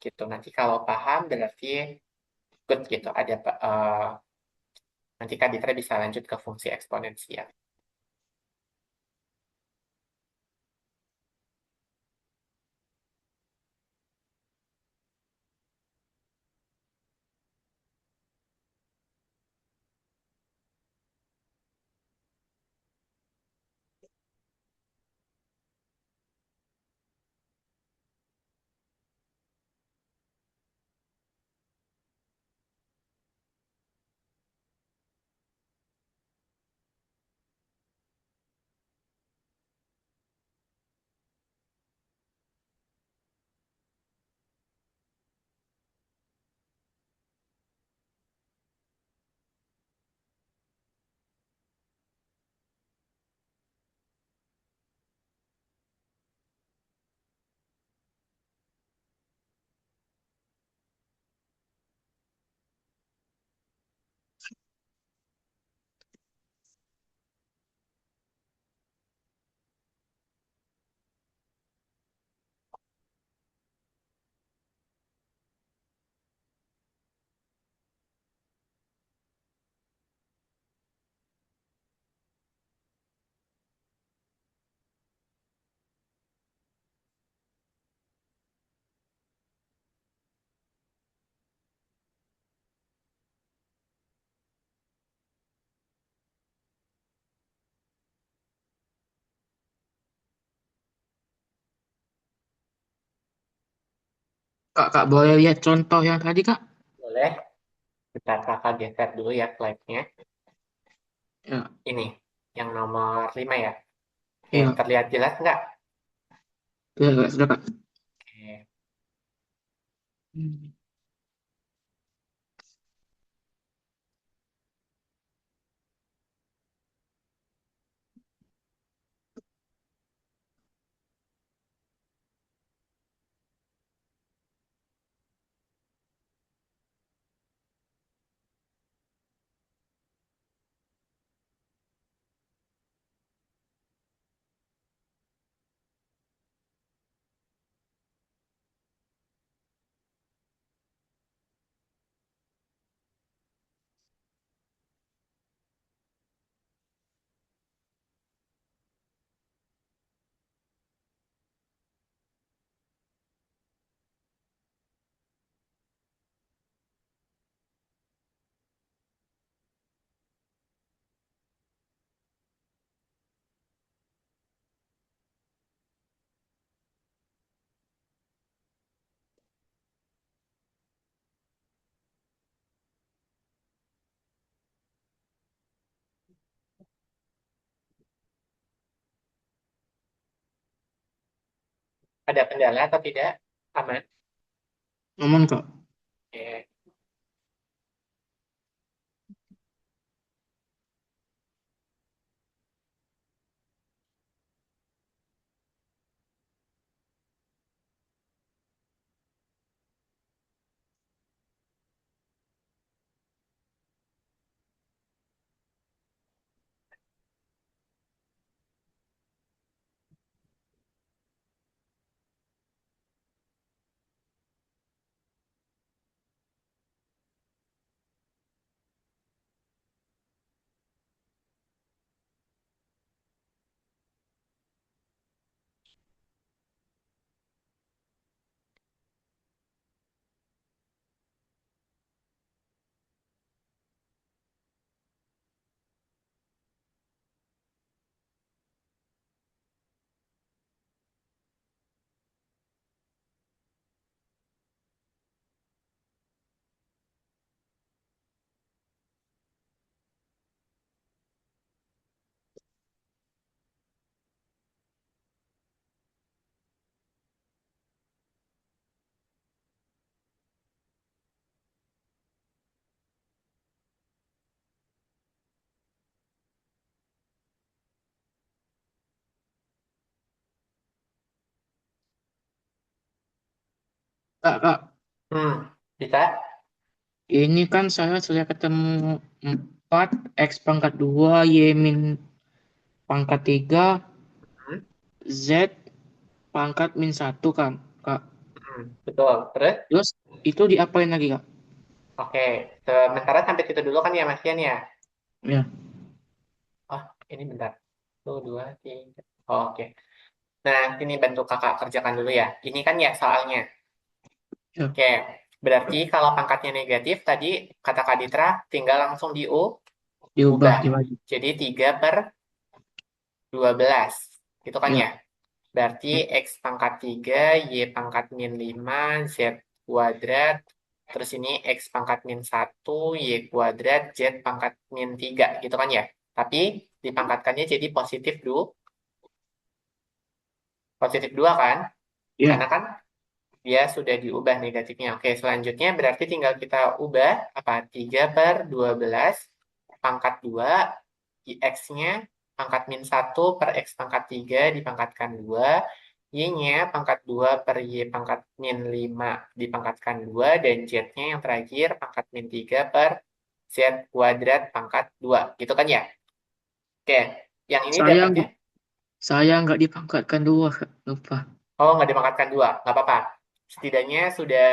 Gitu. Nanti kalau paham berarti good gitu. Nanti Kak Ditra bisa lanjut ke fungsi eksponensial. Kak boleh lihat contoh yang tadi, Kak? Boleh? Bentar, kakak geser dulu ya slide-nya. Ya, Ini, yang nomor 5 ya. Oke, iya. terlihat jelas nggak? Ya, Kak, sudah, Kak. Oke. Hmm. Ada kendala atau tidak? Aman? Aman, Kak. Oke. Kak, Bisa? ini kan saya sudah ketemu 4 X pangkat 2 Y min pangkat 3 Hmm, Z pangkat min 1 kan, Kak. betul. Terus? Terus itu diapain lagi, Kak? Oke. Sementara sampai situ dulu kan ya, Mas Ian ya? Ya, Oh, ini bentar. Satu, dua, tiga. Oh, oke. Nah, ini bantu kakak kerjakan dulu ya. Ini kan ya soalnya. ya. Oke. Berarti kalau pangkatnya negatif, tadi kata Kak Ditra, tinggal langsung Diubah, diubah. dibagi. Jadi 3/12. Gitu kan Ya, ya? Berarti ya. X pangkat 3 Y pangkat min 5 Z kuadrat. Terus ini X pangkat min 1 Y kuadrat, Z pangkat min 3. Gitu kan ya? Tapi dipangkatkannya jadi positif 2 kan? Ya. Karena kan dia sudah diubah negatifnya. Oke, selanjutnya berarti tinggal kita ubah apa? 3/12 pangkat 2 X-nya pangkat min 1 per X pangkat 3 dipangkatkan 2, Y-nya pangkat 2 per Y pangkat min 5 dipangkatkan 2, dan Z-nya yang terakhir pangkat min 3 per Z kuadrat pangkat 2. Gitu kan ya? Oke, yang ini Saya dapatnya, nggak saya nggak dipangkatkan 2, Kak. Lupa. oh nggak dipangkatkan 2, nggak apa-apa. Setidaknya sudah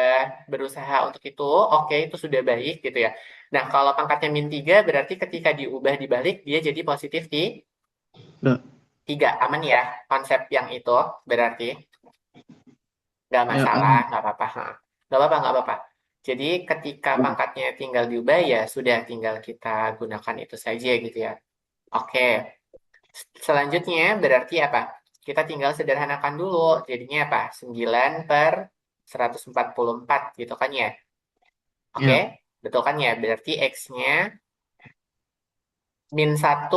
berusaha untuk itu, oke itu sudah baik gitu ya. Nah, kalau pangkatnya min 3 berarti ketika diubah dibalik, dia jadi positif di Ya, 3. Aman ya konsep yang itu berarti? Nggak ya, masalah, aman. nggak apa-apa. Ha. Nggak apa-apa, nggak apa-apa. Jadi ketika pangkatnya tinggal diubah ya sudah tinggal kita gunakan itu saja gitu ya. Oke, selanjutnya berarti apa? Kita tinggal sederhanakan dulu. Jadinya apa? 9/12. 144 gitu kan ya. Oke, Ya, betul kan ya? Berarti X-nya -1,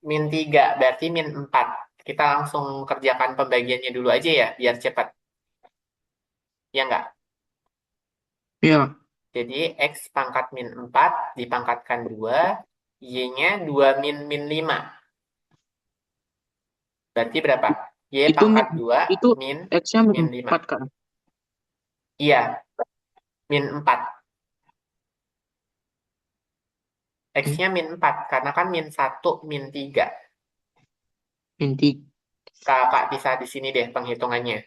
-3, berarti -4. Kita langsung kerjakan pembagiannya dulu aja ya, biar cepat. Ya nggak? ya. Jadi X pangkat -4 dipangkatkan 2, Y-nya 2 min 5. Berarti berapa? Y Itu pangkat min 2 itu min X-nya min min 5. 4 kan? Iya, -4. Oke, X-nya -4, karena kan -1, -3. min 3. Kakak bisa di sini deh penghitungannya.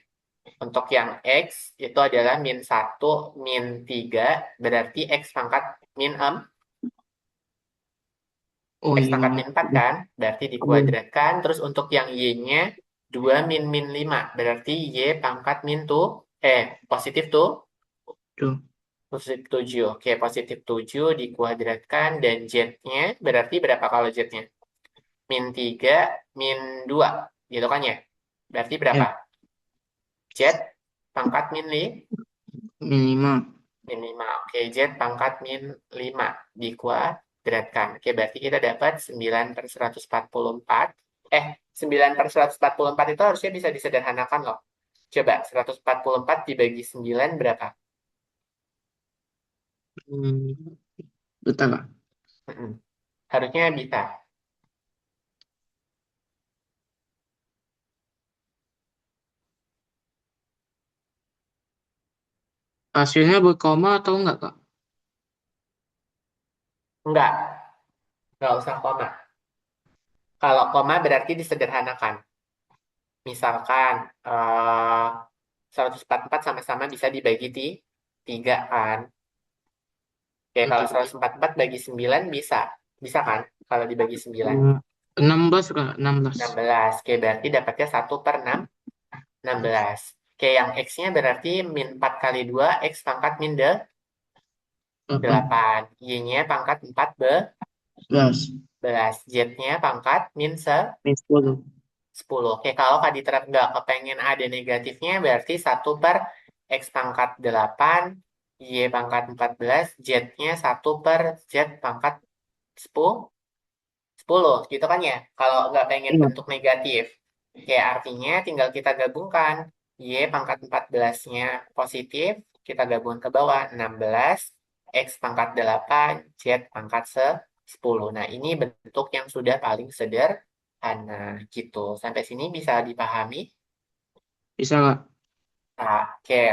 Untuk yang X itu adalah -1, -3, berarti X pangkat -6. Oh X iya, pangkat iya. -4 kan, berarti Iya, dikuadratkan. Terus untuk yang Y-nya 2 min 5, berarti Y pangkat min tuh, positif tuh, tuh. positif 7. Oke, positif 7 dikuadratkan, dan Z-nya berarti berapa kalau Z-nya? -3, -2, gitu kan ya? Berarti berapa? Ya, Z pangkat min 5. min 5. Oke, Z pangkat min 5 dikuadratkan. Oke, berarti kita dapat 9/144. 9/144 itu harusnya bisa disederhanakan loh. Coba, 144 dibagi 9 berapa? Hmm, Bentar, Kak. Mm-mm. Harusnya bisa. Hasilnya berkoma atau enggak, Kak? Enggak usah koma. Kalau koma berarti disederhanakan. Misalkan, 144 sama-sama bisa dibagi 3 kan. Oke, kalau Oke. 144 bagi 9 bisa. Bisa kan? Kalau dibagi 9. 16, Kak. 16. 16. Oke, berarti dapatnya 1/6, 16. Oke, yang X-nya berarti -4 kali 2, X pangkat Delapan. 8. Y-nya pangkat 11. 14. Z-nya pangkat Min 10. 10. Oke, kalau Kak Ditra nggak kepengen ada negatifnya, berarti 1 per X pangkat 8, Y pangkat 14, Z-nya 1 per Z pangkat 10, 10, gitu kan ya? Kalau nggak pengen Iya. bentuk negatif. Oke, artinya tinggal kita gabungkan. Y pangkat 14-nya positif, kita gabungkan ke bawah 16, X pangkat 8, Z pangkat 10. Nah, ini bentuk yang sudah paling sederhana gitu. Sampai sini bisa dipahami? Bisa, Kak. Nah, oke,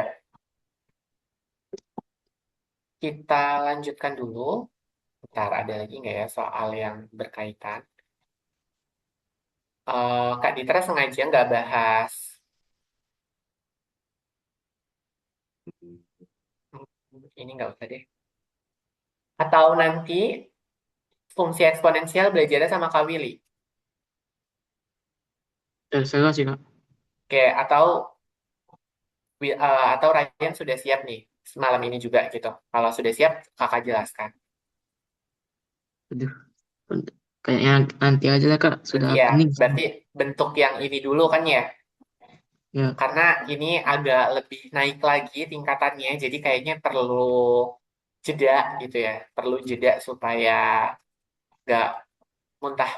kita lanjutkan dulu. Ntar ada lagi nggak ya soal yang berkaitan? Kak Ditra sengaja nggak bahas. Ini nggak usah deh. Atau nanti fungsi eksponensial belajarnya sama Kak Willy. Saya sih, Kak. Oke, atau Ryan sudah siap nih semalam ini juga gitu. Kalau sudah siap, Kakak jelaskan. Aduh. Kayaknya nanti aja lah, Kak. Sudah Nanti ya, pening. berarti bentuk yang ini dulu kan ya. Ya. Karena ini agak lebih naik lagi tingkatannya, jadi kayaknya perlu jeda gitu ya. Perlu jeda supaya nggak muntah.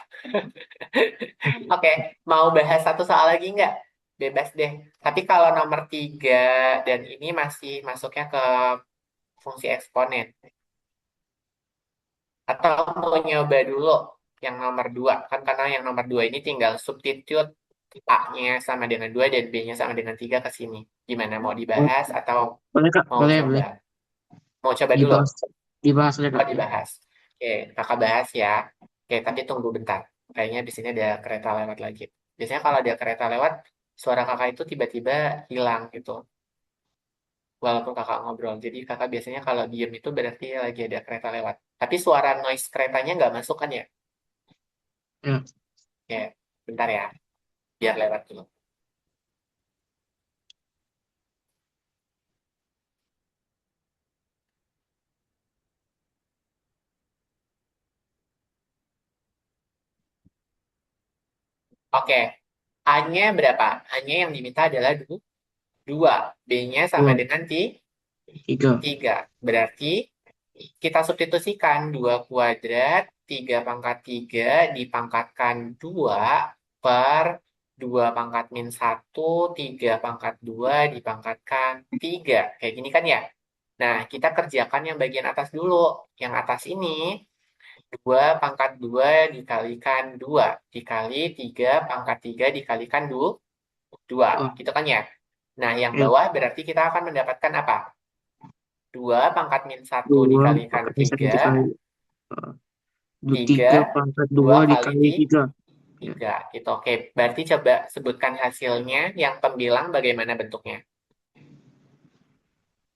Oke, mau bahas satu soal lagi nggak? Bebas deh. Tapi kalau nomor 3 dan ini masih masuknya ke fungsi eksponen. Atau mau nyoba dulu yang nomor 2. Kan karena yang nomor 2 ini tinggal substitute A-nya sama dengan 2 dan B-nya sama dengan 3 ke sini. Gimana, mau Oh, dibahas atau boleh, Kak. mau Boleh, coba? boleh. Mau coba dulu? Dibahas. Dibahas aja, Oh, Kak. dibahas. Oke, kakak bahas ya. Oke, tapi tunggu bentar. Kayaknya di sini ada kereta lewat lagi. Biasanya kalau ada kereta lewat, suara kakak itu tiba-tiba hilang gitu. Walaupun kakak ngobrol. Jadi kakak biasanya kalau diem itu berarti lagi ada kereta lewat. Tapi suara noise keretanya nggak masuk kan ya? Ya. Oke, bentar ya. Biar lewat dulu. Oke, A-nya berapa? A-nya yang diminta adalah 2. 2. B-nya sama 2, dengan 3. 3. Berarti kita substitusikan 2 kuadrat 3 pangkat 3 dipangkatkan 2 per 2 pangkat min 1, 3 pangkat 2 dipangkatkan 3. Kayak gini kan ya? Nah, kita kerjakan yang bagian atas dulu. Yang atas ini 2 pangkat 2 dikalikan 2 dikali 3 pangkat 3 dikalikan 2. 2. Gitu kan ya? Nah, yang Ya, bawah berarti kita akan mendapatkan apa? 2 pangkat min 1 2 dikalikan pangkat 1 3, dikali 3, 3 pangkat 2 2 kali dikali 3. Ya. 3 gitu. Oke, berarti coba sebutkan hasilnya yang pembilang bagaimana bentuknya.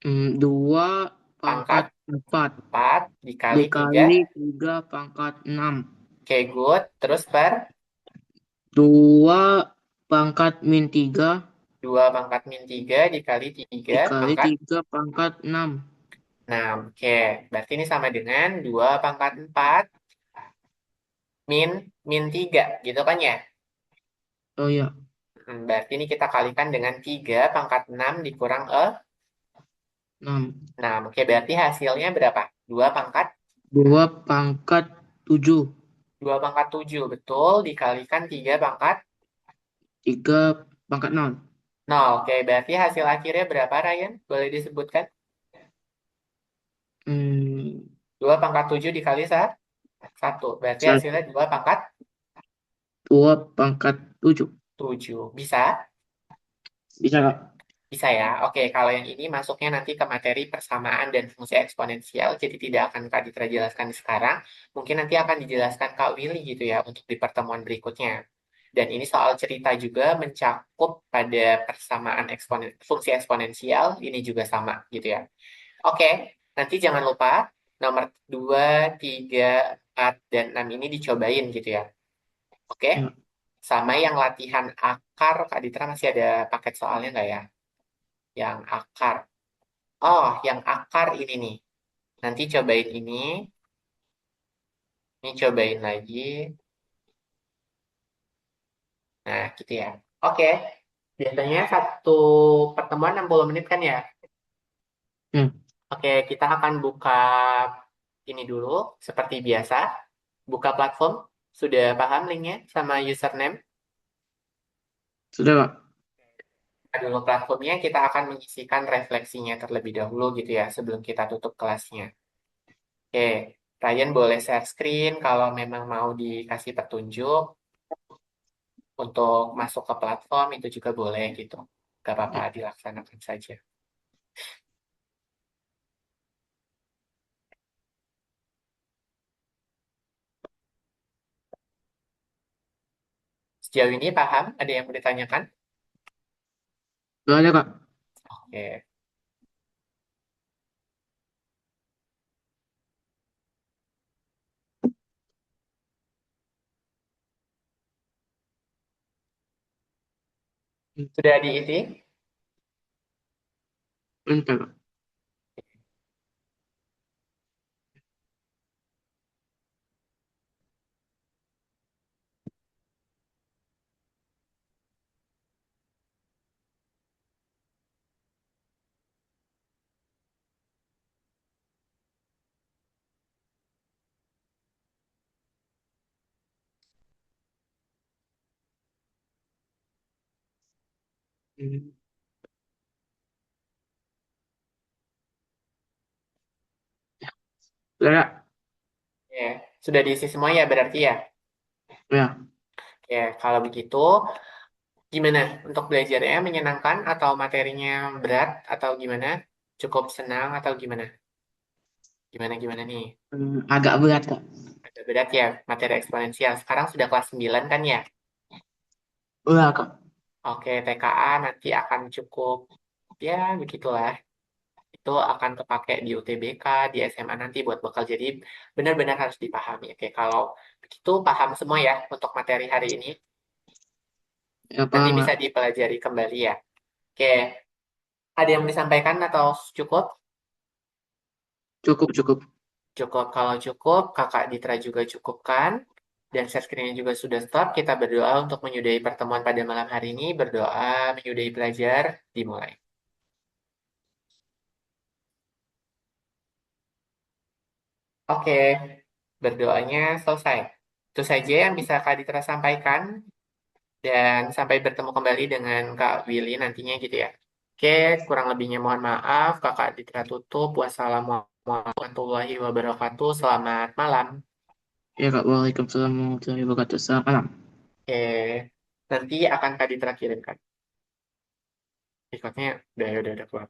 2 Pangkat pangkat 4 4 dikali 3. dikali 3 pangkat 6. Oke, good. Terus per 2 pangkat min 3 2 pangkat min 3 dikali 3 dikali pangkat 3 pangkat 6. 6. Oke, berarti ini sama dengan 2 pangkat 4 min min 3 gitu kan ya? Oh ya, Berarti ini kita kalikan dengan 3 pangkat 6 dikurang 6. 6. Oke, berarti hasilnya berapa? 2 pangkat 2 pangkat 7. 2 pangkat 7, betul. Dikalikan 3 pangkat 3 pangkat 0. 0. Oke, berarti hasil akhirnya berapa, Ryan? Boleh disebutkan? Hmm, 2 pangkat 7 dikali 1. Berarti hasilnya 2 pangkat 2 pangkat 7. 7. Bisa? Bisa, Kak? Bisa ya. Oke, kalau yang ini masuknya nanti ke materi persamaan dan fungsi eksponensial, jadi tidak akan Kak Ditra jelaskan sekarang. Mungkin nanti akan dijelaskan Kak Willy gitu ya untuk di pertemuan berikutnya. Dan ini soal cerita juga mencakup pada persamaan fungsi eksponensial, ini juga sama gitu ya. Oke, nanti jangan lupa nomor 2, 3, 4, dan 6 ini dicobain gitu ya. Oke, Ya. sama yang latihan akar, Kak Ditra masih ada paket soalnya nggak ya? Yang akar. Oh, yang akar ini nih. Nanti cobain ini. Ini cobain lagi. Nah, gitu ya. Oke. Biasanya satu pertemuan 60 menit kan ya? Hmm. Oke, kita akan buka ini dulu. Seperti biasa. Buka platform. Sudah paham linknya sama username? Sudah, Kak? Buka dulu platformnya. Kita akan mengisikan refleksinya terlebih dahulu gitu ya. Sebelum kita tutup kelasnya. Oke. Ryan boleh share screen kalau memang mau dikasih petunjuk. Untuk masuk ke platform itu juga boleh gitu. Gak apa-apa, dilaksanakan saja. Sejauh ini paham? Ada yang mau ditanyakan? Sudah ada, Kak? Oke. Hmm. Sudah diisi? Bentar, Kak. Hmm. Sudah ada? Ya. Sudah diisi semua ya berarti ya? Ya. Ya, kalau begitu gimana untuk belajarnya menyenangkan atau materinya berat atau gimana? Cukup senang atau gimana? Gimana nih? Agak berat, Kak. Agak berat ya materi eksponensial. Sekarang sudah kelas 9 kan ya? Udah, Kak. Oke, TKA nanti akan cukup ya begitulah. Itu akan kepake di UTBK, di SMA nanti buat bekal. Jadi benar-benar harus dipahami. Oke, kalau begitu paham semua ya untuk materi hari ini. Ya, Nanti paham, bisa Kak. dipelajari kembali ya. Oke, ada yang mau disampaikan atau cukup? Cukup, cukup. Cukup. Kalau cukup, Kakak Ditra juga cukupkan. Dan share screen-nya juga sudah stop. Kita berdoa untuk menyudahi pertemuan pada malam hari ini. Berdoa menyudahi belajar. Dimulai. Oke, berdoanya selesai. Itu saja yang bisa Kak Ditra sampaikan dan sampai bertemu kembali dengan Kak Willy nantinya gitu ya. Oke, kurang lebihnya mohon maaf. Kakak Ditra tutup. Wassalamualaikum warahmatullahi wabarakatuh. Selamat malam. Ya Kak, waalaikumsalam warahmatullahi wabarakatuh. Selamat malam. Oke, nanti akan Kak Ditra kirimkan. Ikutnya udah keluar.